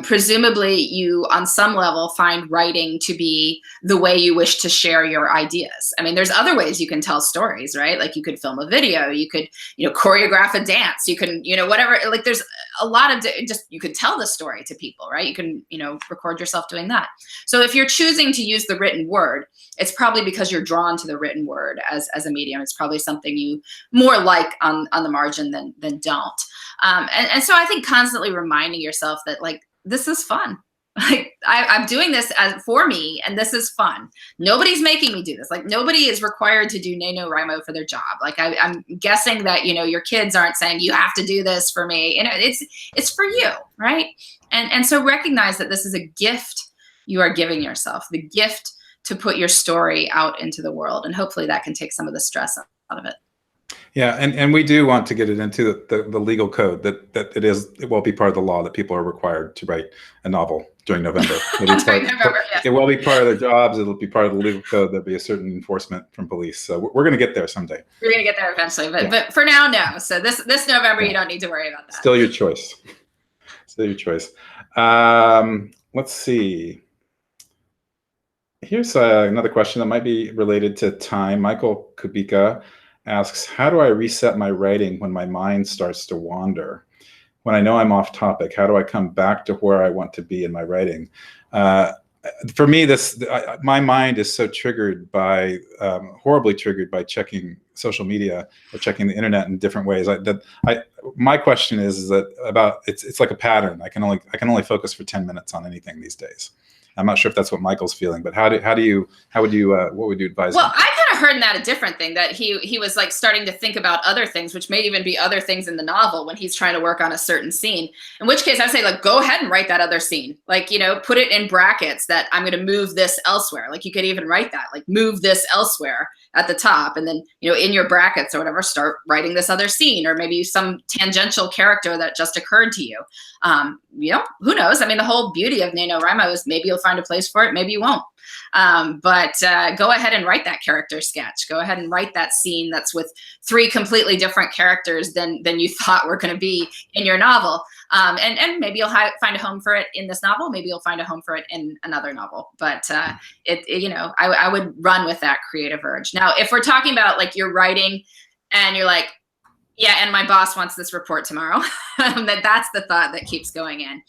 Presumably you, on some level, find writing to be the way you wish to share your ideas. I mean, there's other ways you can tell stories, right? Like, you could film a video, you could, choreograph a dance, you can, whatever. Like, there's a lot of you could tell the story to people, right? You can, record yourself doing that. So if you're choosing to use the written word, it's probably because you're drawn to the written word as a medium. It's probably something you more like on the margin than don't. And so I think constantly reminding yourself that, like, this is fun. Like, I'm doing this for me, and this is fun. Nobody's making me do this. Like, nobody is required to do NaNoWriMo for their job. Like, I'm guessing that, your kids aren't saying, you have to do this for me. It's for you, right? And so recognize that this is a gift you are giving yourself, the gift to put your story out into the world. And hopefully that can take some of the stress out of it. Yeah, and we do want to get it into the legal code that it will be part of the law that people are required to write a novel during November. It will be part of their jobs. It'll be part of the legal code. There'll be a certain enforcement from police. So we're going to get there someday. We're going to get there eventually, but for now, no. So this November, you don't need to worry about that. Still your choice. Still your choice. Let's see. Here's another question that might be related to time. Michael Kubika asks, how do I reset my writing when my mind starts to wander? When I know I'm off topic, how do I come back to where I want to be in my writing? for me, my mind is so triggered by, horribly triggered by checking social media or checking the internet in different ways. My question is that it's like a pattern. I can only focus for 10 minutes on anything these days. I'm not sure if that's what Michael's feeling, but what would you advise? Well, him? I kind of heard that a different thing, that he was like starting to think about other things, which may even be other things in the novel when he's trying to work on a certain scene. In which case I say, like, go ahead and write that other scene. Like, put it in brackets that I'm going to move this elsewhere. Like, you could even write that, like, move this elsewhere at the top. And then, in your brackets or whatever, start writing this other scene, or maybe some tangential character that just occurred to you. Who knows? I mean, the whole beauty of NaNoWriMo is maybe you'll find a place for it, maybe you won't. But go ahead and write that character sketch. Go ahead and write that scene that's with 3 completely different characters than you thought were going to be in your novel. And maybe you'll find a home for it in this novel. Maybe you'll find a home for it in another novel. But I would run with that creative urge. Now, if we're talking about like you're writing and you're like, yeah, and my boss wants this report tomorrow, that's the thought that keeps going in.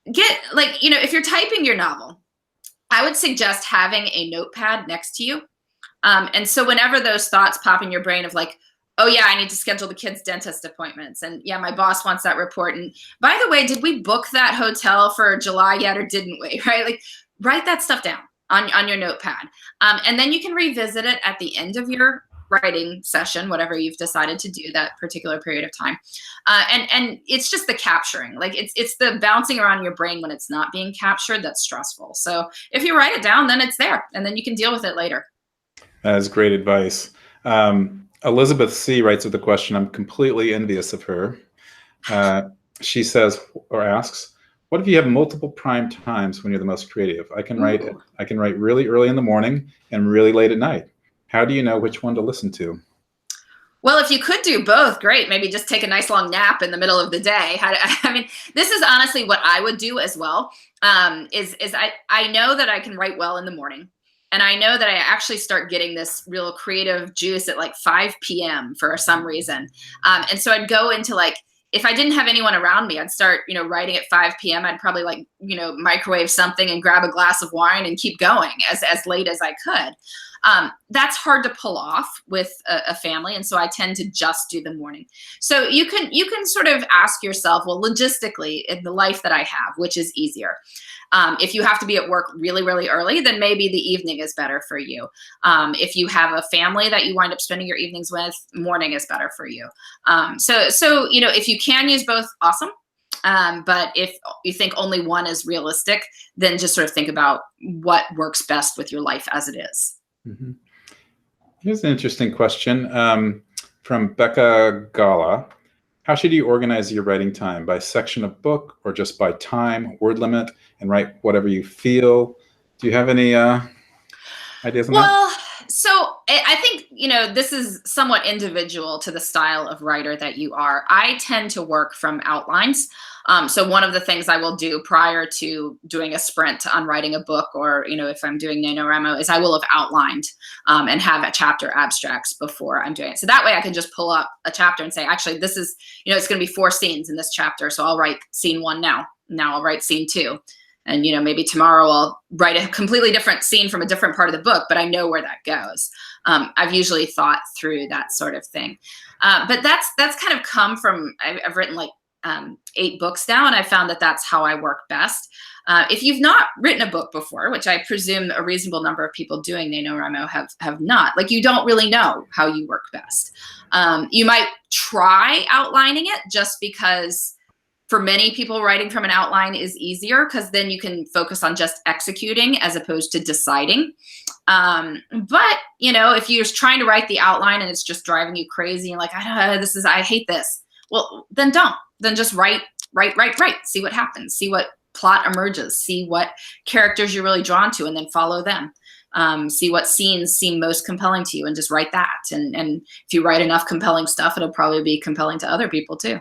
If you're typing your novel, I would suggest having a notepad next to you. And so whenever those thoughts pop in your brain of like, oh yeah, I need to schedule the kids' dentist appointments, and yeah, my boss wants that report, and by the way, did we book that hotel for July yet, or didn't we? Right? Like, write that stuff down on your notepad. And then you can revisit it at the end of your writing session, whatever you've decided to do that particular period of time. And it's just the capturing, like it's the bouncing around in your brain when it's not being captured that's stressful. So if you write it down, then it's there, and then you can deal with it later. That is great advice. Elizabeth C. writes with a question. I'm completely envious of her. She says, or asks, what if you have multiple prime times when you're the most creative? I can write really early in the morning and really late at night. How do you know which one to listen to? Well, if you could do both, great. Maybe just take a nice long nap in the middle of the day. I mean, this is honestly what I would do as well. I know that I can write well in the morning. And I know that I actually start getting this real creative juice at like 5 p.m. for some reason. And so I'd go into like, if I didn't have anyone around me, I'd start, writing at 5 p.m. I'd probably like, microwave something and grab a glass of wine and keep going as late as I could. That's hard to pull off with a family. And so I tend to just do the morning. So you can sort of ask yourself, well, logistically in the life that I have, which is easier? If you have to be at work really, really early, then maybe the evening is better for you. If you have a family that you wind up spending your evenings with, morning is better for you. So if you can use both, awesome. But if you think only one is realistic, then just sort of think about what works best with your life as it is. Mm-hmm. Here's an interesting question from Becca Gala. How should you organize your writing time? By section of book, or just by time, word limit, and write whatever you feel? Do you have any ideas on that? Well, so I think, this is somewhat individual to the style of writer that you are. I tend to work from outlines. So one of the things I will do prior to doing a sprint on writing a book, or, if I'm doing NaNoWriMo, is I will have outlined and have a chapter abstracts before I'm doing it. So that way I can just pull up a chapter and say, actually, this is, it's going to be 4 scenes in this chapter. So I'll write scene 1 now. Now I'll write scene 2. And, maybe tomorrow I'll write a completely different scene from a different part of the book, but I know where that goes. I've usually thought through that sort of thing. But that's kind of come from, I've written like 8 books now, and I found that that's how I work best. If you've not written a book before, which I presume a reasonable number of people doing NaNoWriMo have not, like, you don't really know how you work best. You might try outlining it just because for many people, writing from an outline is easier, because then you can focus on just executing as opposed to deciding. But, if you're trying to write the outline and it's just driving you crazy and like, I hate this. Well, then don't. Then just write. See what happens. See what plot emerges. See what characters you're really drawn to, and then follow them. See what scenes seem most compelling to you, and just write that. And if you write enough compelling stuff, it'll probably be compelling to other people too.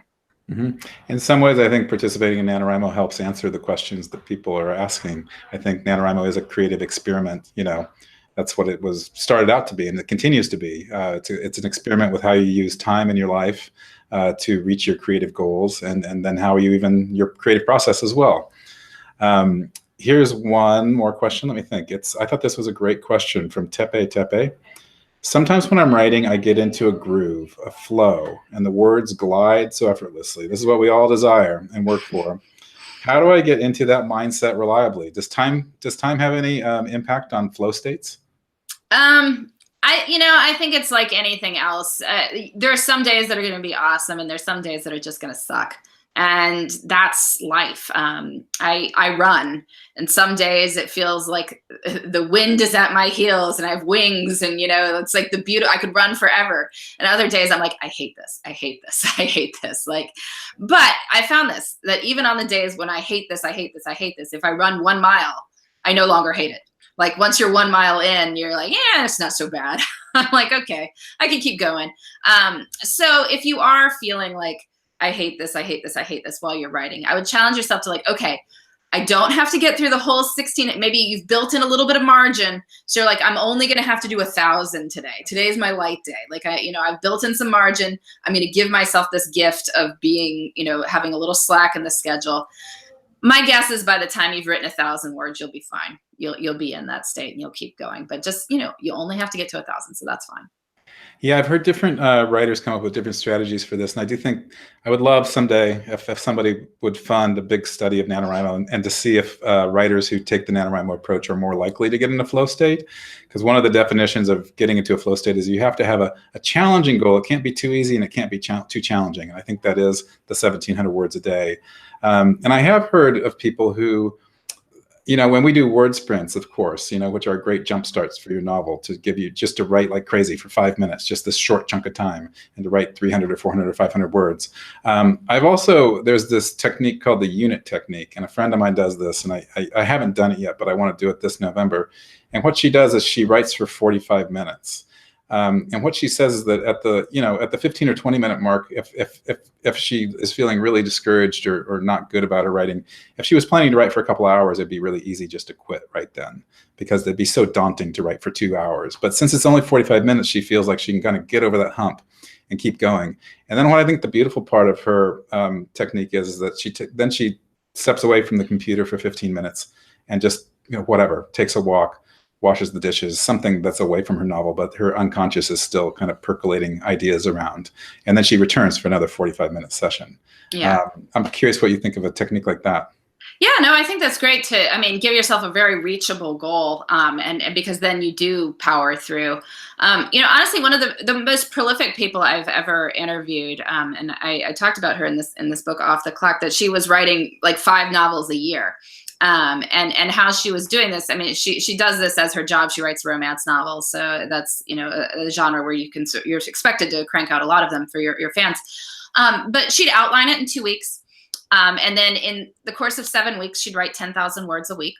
Mm-hmm. In some ways, I think participating in NaNoWriMo helps answer the questions that people are asking. I think NaNoWriMo is a creative experiment. That's what it was started out to be, and it continues to be. It's an experiment with how you use time in your life to reach your creative goals, and then how you your creative process as well. Here's one more question. Let me think. I thought this was a great question from Tepe Tepe. Sometimes when I'm writing, I get into a groove, a flow, and the words glide so effortlessly. This is what we all desire and work for. How do I get into that mindset reliably? Does time have any impact on flow states? I think it's like anything else. There are some days that are going to be awesome, and there's some days that are just going to suck. And that's life. I run, and some days it feels like the wind is at my heels and I have wings, and it's like the beauty. I could run forever. And other days I'm like, I hate this. I hate this. I hate this. But I found this, that even on the days when I hate this, I hate this, I hate this, if I run 1 mile, I no longer hate it. Like once you're 1 mile in, you're like, yeah, it's not so bad. I'm like, okay, I can keep going. So if you are feeling like, I hate this, I hate this, I hate this while you're writing, I would challenge yourself to like, okay, I don't have to get through the whole 16. Maybe you've built in a little bit of margin. So you're like, I'm only going to have to do 1,000 today. Today's my light day. Like I've built in some margin. I'm going to give myself this gift of being, having a little slack in the schedule. My guess is by the time you've written 1,000 words, you'll be fine. You'll be in that state and you'll keep going. But just, you only have to get to 1,000. So that's fine. Yeah, I've heard different writers come up with different strategies for this. And I do think I would love someday if somebody would fund a big study of NaNoWriMo and to see if writers who take the NaNoWriMo approach are more likely to get in a flow state. Because one of the definitions of getting into a flow state is you have to have a challenging goal. It can't be too easy and it can't be too challenging. And I think that is the 1,700 words a day. And I have heard of people who, when we do word sprints, of course, which are great jump starts for your novel, to give you just to write like crazy for 5 minutes, just this short chunk of time, and to write 300 or 400 or 500 words. There's this technique called the unit technique, and a friend of mine does this, and I haven't done it yet, but I want to do it this November. And what she does is she writes for 45 minutes. And what she says is that at the 15 or 20 minute mark, if she is feeling really discouraged or not good about her writing, if she was planning to write for a couple hours, it'd be really easy just to quit right then, because it'd be so daunting to write for 2 hours. But since it's only 45 minutes, she feels like she can kind of get over that hump and keep going. And then what I think the beautiful part of her technique is that she steps away from the computer for 15 minutes and just whatever, takes a walk, washes the dishes, something that's away from her novel, but her unconscious is still kind of percolating ideas around. And then she returns for another 45-minute session. Yeah. I'm curious what you think of a technique like that. Yeah, no, I think that's great to, give yourself a very reachable goal. And because then you do power through. Honestly, one of the most prolific people I've ever interviewed, and I talked about her in this book, Off the Clock, that she was writing like 5 novels a year. And how she was doing this. She does this as her job. She writes romance novels. So that's, a genre where you're expected to crank out a lot of them for your fans. But she'd outline it in 2 weeks. And then in the course of 7 weeks, she'd write 10,000 words a week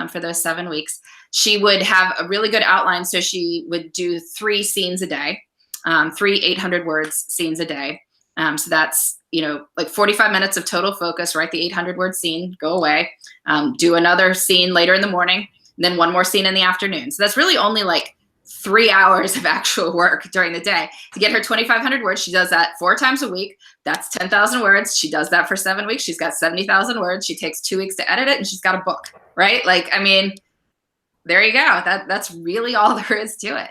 for those 7 weeks. She would have a really good outline. So she would do 3 scenes a day, 3 800 words scenes a day. So that's, like 45 minutes of total focus, write the 800 word scene, go away, do another scene later in the morning, and then 1 more scene in the afternoon. So that's really only like 3 hours of actual work during the day to get her 2,500 words. She does that 4 times a week. That's 10,000 words. She does that for 7 weeks. She's got 70,000 words. She takes 2 weeks to edit it, and she's got a book, right? There you go. That's really all there is to it.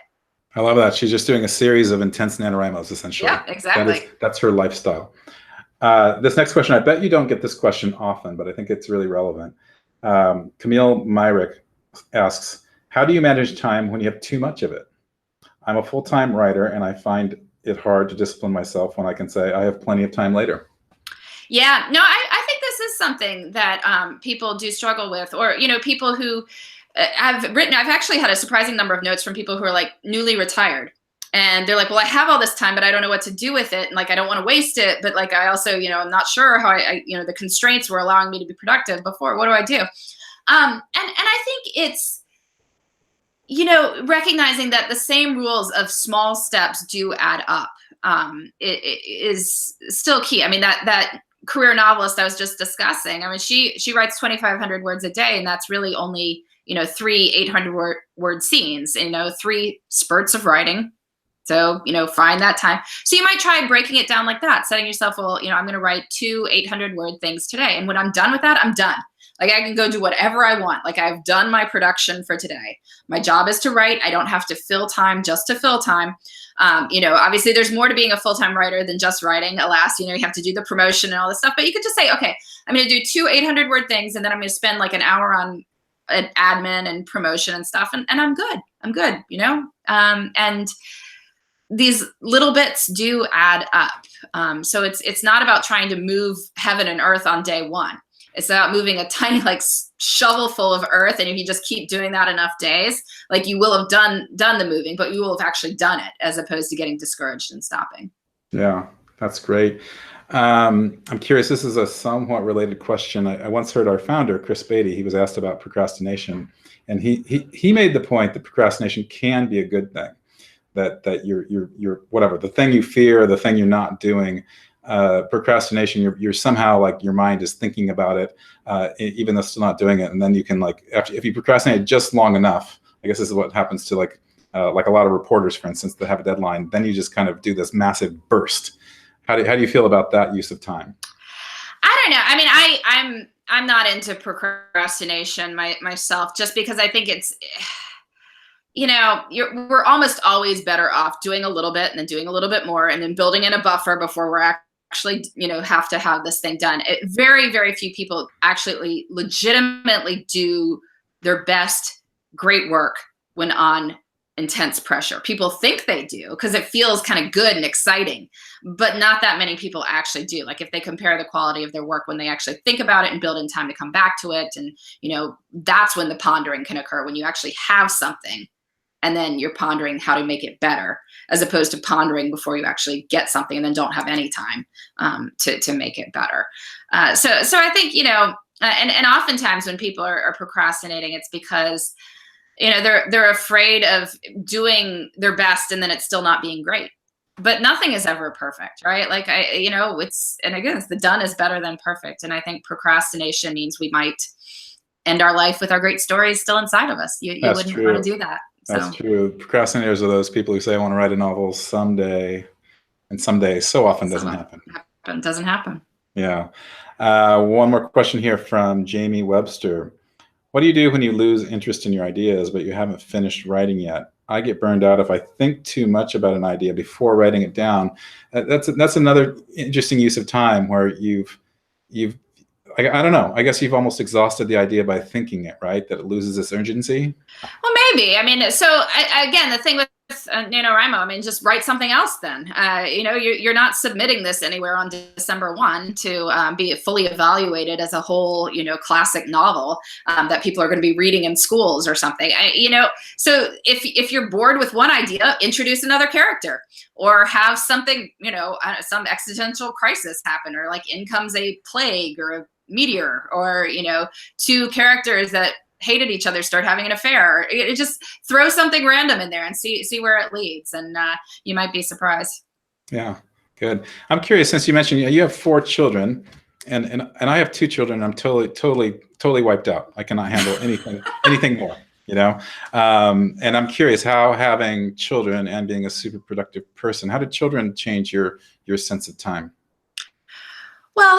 I love that. She's just doing a series of intense NaNoWriMos, essentially. Yeah, exactly. That's her lifestyle. This next question, I bet you don't get this question often, but I think it's really relevant. Camille Myrick asks, how do you manage time when you have too much of it? I'm a full-time writer, and I find it hard to discipline myself when I can say I have plenty of time later. Yeah, no, I think this is something that people do struggle with, or, people who I've actually had a surprising number of notes from people who are like newly retired. And they're like, well, I have all this time, but I don't know what to do with it. And like, I don't want to waste it. But like, I also, I'm not sure how the constraints were allowing me to be productive before. What do I do? And I think it's, recognizing that the same rules of small steps do add up. It is still key. That career novelist I was just discussing, she writes 2,500 words a day, and that's really only, 3 800 word scenes, 3 spurts of writing. So, find that time. So you might try breaking it down like that, setting yourself, well, I'm going to write 2 800 word things today. And when I'm done with that, I'm done. Like I can go do whatever I want. Like I've done my production for today. My job is to write. I don't have to fill time just to fill time. You know, obviously there's more to being a full-time writer than just writing. Alas, you know, you have to do the promotion and all this stuff, but you could just say, okay, I'm going to do 2 800-word things, and then I'm going to spend like an hour on an admin and promotion and stuff. And I'm good. I'm good, you know? And these little bits do add up. So it's not about trying to move heaven and earth on day one. It's about moving a tiny like shovel full of earth. And if you just keep doing that enough days, like you will have done the moving, but you will have actually done it, as opposed to getting discouraged and stopping. Yeah, that's great. I'm curious, this is a somewhat related question. I once heard our founder, Chris Baty, he was asked about procrastination, and he made the point that procrastination can be a good thing, that you're whatever, the thing you fear, the thing you're not doing, procrastination, you're somehow like your mind is thinking about it, even though still not doing it. And then you can like, if you procrastinate just long enough, I guess this is what happens to like a lot of reporters, for instance, that have a deadline, then you just kind of do this massive burst. How do you feel about that use of time? I don't know. I mean, I'm not into procrastination myself, just because I think it's, you know, we're almost always better off doing a little bit and then doing a little bit more and then building in a buffer before we're actually, you know, have to have this thing done. Very, very few people actually legitimately do their best, great work when on intense pressure. People think they do because it feels kind of good and exciting, but not that many people actually do. Like if they compare the quality of their work when they actually think about it and build in time to come back to it, and you know, that's when the pondering can occur, when you actually have something and then you're pondering how to make it better, as opposed to pondering before you actually get something and then don't have any time to make it better. So I think, you know, and oftentimes when people are procrastinating, it's because, you know, they're afraid of doing their best and then it's still not being great. But nothing is ever perfect, right? Like you know, and again, it's the done is better than perfect. And I think procrastination means we might end our life with our great stories still inside of us. You wouldn't want to do that. That's true. Procrastinators are those people who say, I want to write a novel someday, and someday so often doesn't happen. Doesn't happen. Yeah. One more question here from Jamie Webster. What do you do when you lose interest in your ideas, but you haven't finished writing yet? I get burned out if I think too much about an idea before writing it down. That's another interesting use of time where you've I don't know, I guess you've almost exhausted the idea by thinking it, right? That it loses its urgency. Well, maybe. I mean, so again, the thing with NaNoWriMo, I mean, just write something else then. You know, you're not submitting this anywhere on December 1 to be fully evaluated as a whole, you know, classic novel that people are going to be reading in schools or something. You know, so if you're bored with one idea, introduce another character, or have something, you know, some existential crisis happen, or like in comes a plague or a meteor, or, you know, 2 characters that hated each other start having an affair. It just throw something random in there and see where it leads, and you might be surprised. Yeah, good. I'm curious, since you mentioned you have 4 children, and I have 2 children. I'm totally wiped out. I cannot handle anything more. You know, and I'm curious how having children and being a super productive person, how did children change your sense of time? Well,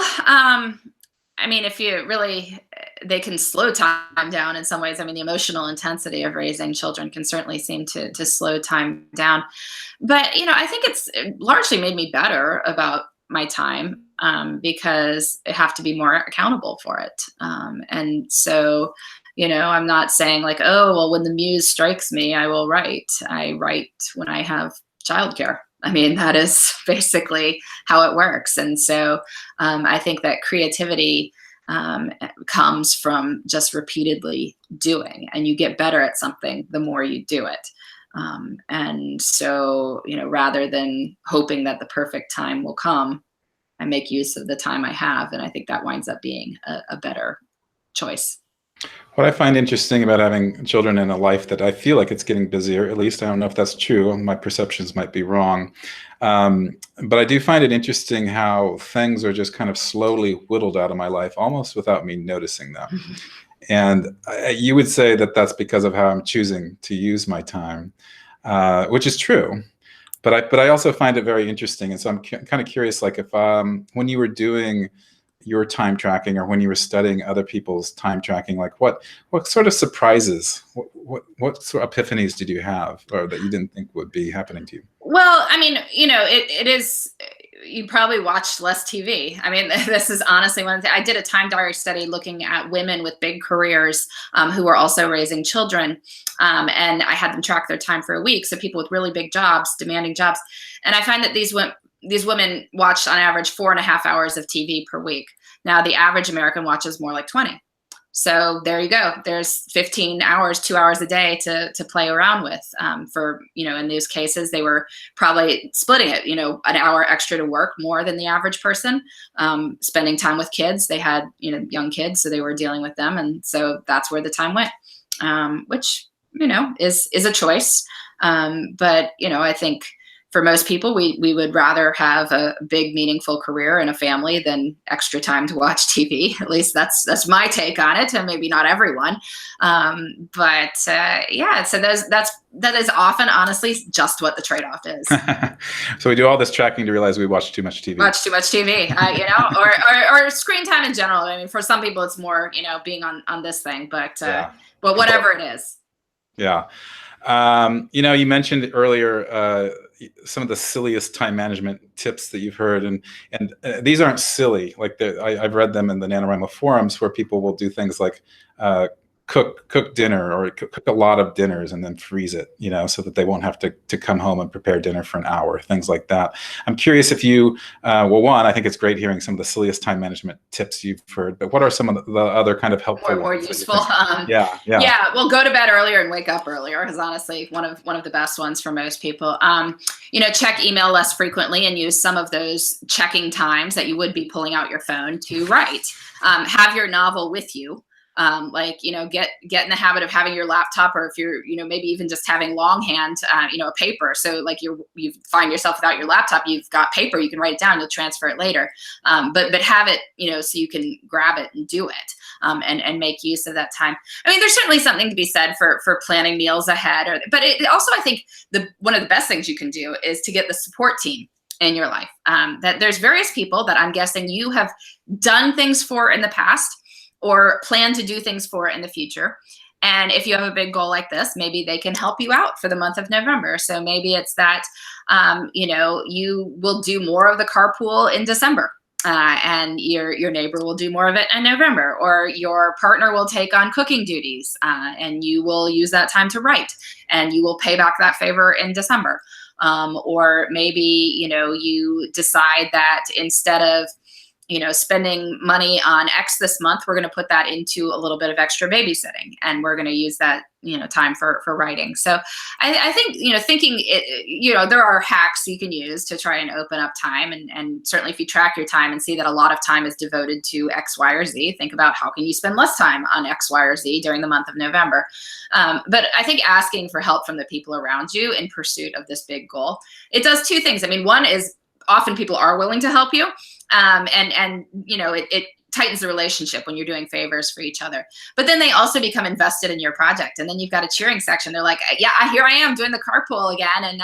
I mean, if you really, they can slow time down in some ways. I mean, the emotional intensity of raising children can certainly seem to slow time down. But, you know, I think it's largely made me better about my time because I have to be more accountable for it. And so, you know, I'm not saying like, oh, well, when the muse strikes me, I will write. I write when I have childcare. I mean, that is basically how it works. And so I think that creativity comes from just repeatedly doing, and you get better at something the more you do it. And so, you know, rather than hoping that the perfect time will come, I make use of the time I have. And I think that winds up being a better choice. What I find interesting about having children in a life that I feel like it's getting busier, at least I don't know if that's true, my perceptions might be wrong, but I do find it interesting how things are just kind of slowly whittled out of my life, almost without me noticing them. Mm-hmm. And you would say that that's because of how I'm choosing to use my time, which is true. But I also find it very interesting. And so I'm kind of curious, like if when you were doing your time tracking, or when you were studying other people's time tracking, like what sort of surprises, what sort of epiphanies did you have, or that you didn't think would be happening to you? Well, I mean, it is, you probably watched less TV. I mean, this is honestly one of the, I did a time diary study looking at women with big careers who were also raising children. And I had them track their time for a week. So people with really big jobs, demanding jobs. And I find that these women watched on average 4.5 hours of TV per week. Now, the average American watches more like 20. So there you go. There's 15 hours, 2 hours a day to play around with. For, in these cases, they were probably splitting it, an hour extra to work more than the average person, spending time with kids. They had, young kids, so they were dealing with them. And so that's where the time went, which, is a choice. But, I think for most people, we would rather have a big, meaningful career and a family than extra time to watch TV. At least that's my take on it, and maybe not everyone. Yeah, so that is often, honestly, just what the trade-off is. So we do all this tracking to realize we watch too much TV. Watch too much TV, or screen time in general. I mean, for some people, it's more, being on this thing, but whatever it is. Yeah. You mentioned earlier some of the silliest time management tips that you've heard, and these aren't silly. Like I've read them in the NaNoWriMo forums, where people will do things like cook dinner, or cook a lot of dinners and then freeze it, so that they won't have to come home and prepare dinner for an hour, things like that. I'm curious if you, one, I think it's great hearing some of the silliest time management tips you've heard, but what are some of the other kind of helpful, more useful? Yeah. Well, go to bed earlier and wake up earlier is honestly one of the best ones for most people. Check email less frequently and use some of those checking times that you would be pulling out your phone to write. Have your novel with you. Get in the habit of having your laptop, or if you're, maybe even just having longhand, a paper. So like you find yourself without your laptop, you've got paper, you can write it down, you'll transfer it later. But have it, so you can grab it and do it, and make use of that time. I mean, there's certainly something to be said for planning meals ahead, but it also, I think one of the best things you can do is to get the support team in your life. That there's various people that I'm guessing you have done things for in the past, or plan to do things for in the future. And if you have a big goal like this, maybe they can help you out for the month of November. So maybe it's that, you will do more of the carpool in December, and your neighbor will do more of it in November, or your partner will take on cooking duties, and you will use that time to write, and you will pay back that favor in December. Or maybe, you decide that instead of spending money on X this month, we're going to put that into a little bit of extra babysitting, and we're going to use that, time for writing. So I think, thinking there are hacks you can use to try and open up time. And certainly if you track your time and see that a lot of time is devoted to X, Y, or Z, think about how can you spend less time on X, Y, or Z during the month of November. But I think asking for help from the people around you in pursuit of this big goal, it does two things. I mean, one is often people are willing to help you. It tightens the relationship when you're doing favors for each other. But then they also become invested in your project. And then you've got a cheering section. They're like, yeah, here I am doing the carpool again. And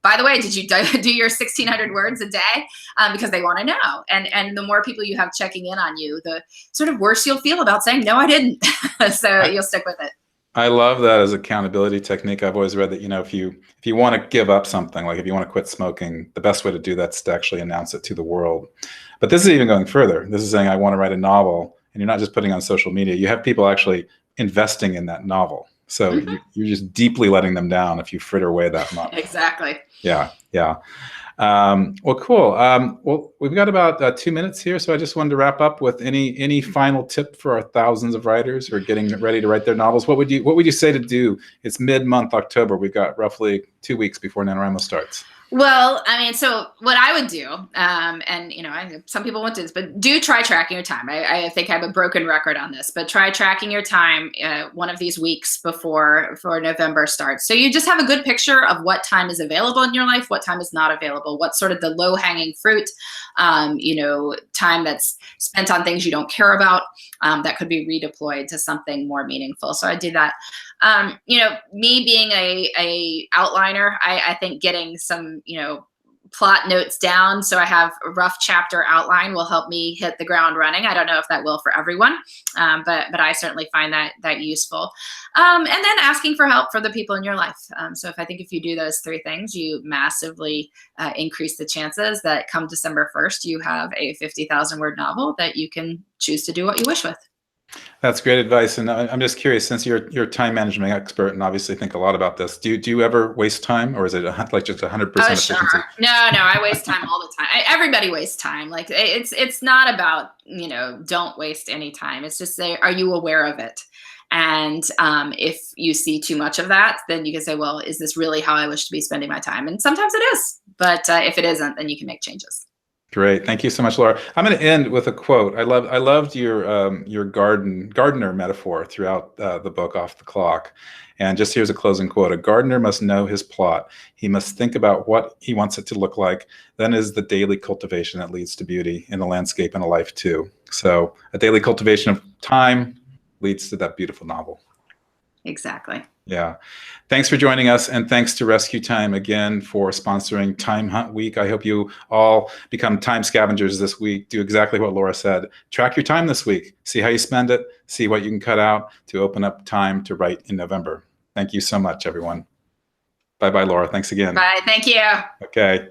by the way, did you do your 1,600 words a day? Because they want to know. And the more people you have checking in on you, the sort of worse you'll feel about saying, no, I didn't. So you'll stick with it. I love that as accountability technique. I've always read that, if you want to give up something, like if you want to quit smoking, the best way to do that is to actually announce it to the world. But this is even going further. This is saying, I want to write a novel, and you're not just putting on social media. You have people actually investing in that novel. So you're just deeply letting them down if you fritter away that month. Exactly. Yeah. Well, cool. Well, we've got about 2 minutes here, so I just wanted to wrap up with any final tip for our thousands of writers who are getting ready to write their novels. What would you say to do? It's mid-month October. We've got roughly 2 weeks before NaNoWriMo starts. Well, I mean, so what I would do, some people won't do this, but do try tracking your time. I think I have a broken record on this, but try tracking your time one of these weeks before November starts. So you just have a good picture of what time is available in your life, what time is not available, what's sort of the low-hanging fruit, time that's spent on things you don't care about, that could be redeployed to something more meaningful. So I do that. Me being a outliner, I think getting some, plot notes down so I have a rough chapter outline will help me hit the ground running. I don't know if that will for everyone, but I certainly find that useful. And then asking for help for the people in your life. So I think if you do those 3 things, you massively increase the chances that come December 1st, you have a 50,000 word novel that you can choose to do what you wish with. That's great advice. And I'm just curious, since you're a time management expert and obviously think a lot about this, do you ever waste time, or is it like just 100% efficiency? Sure. No, I waste time all the time. Everybody wastes time. Like it's not about, don't waste any time. It's just are you aware of it? And if you see too much of that, then you can say, well, is this really how I wish to be spending my time? And sometimes it is, but if it isn't, then you can make changes. Great, thank you so much, Laura. I'm going to end with a quote. I loved your gardener metaphor throughout the book, Off the Clock. And just here's a closing quote: "A gardener must know his plot. He must think about what he wants it to look like. Then is the daily cultivation that leads to beauty in a landscape and a life too." So a daily cultivation of time leads to that beautiful novel. Exactly. Yeah. Thanks for joining us, and thanks to Rescue Time again for sponsoring Time Hunt Week. I hope you all become time scavengers this week. Do exactly what Laura said. Track your time this week. See how you spend it. See what you can cut out to open up time to write in November. Thank you so much, everyone. Bye-bye, Laura. Thanks again. Bye. Thank you. Okay.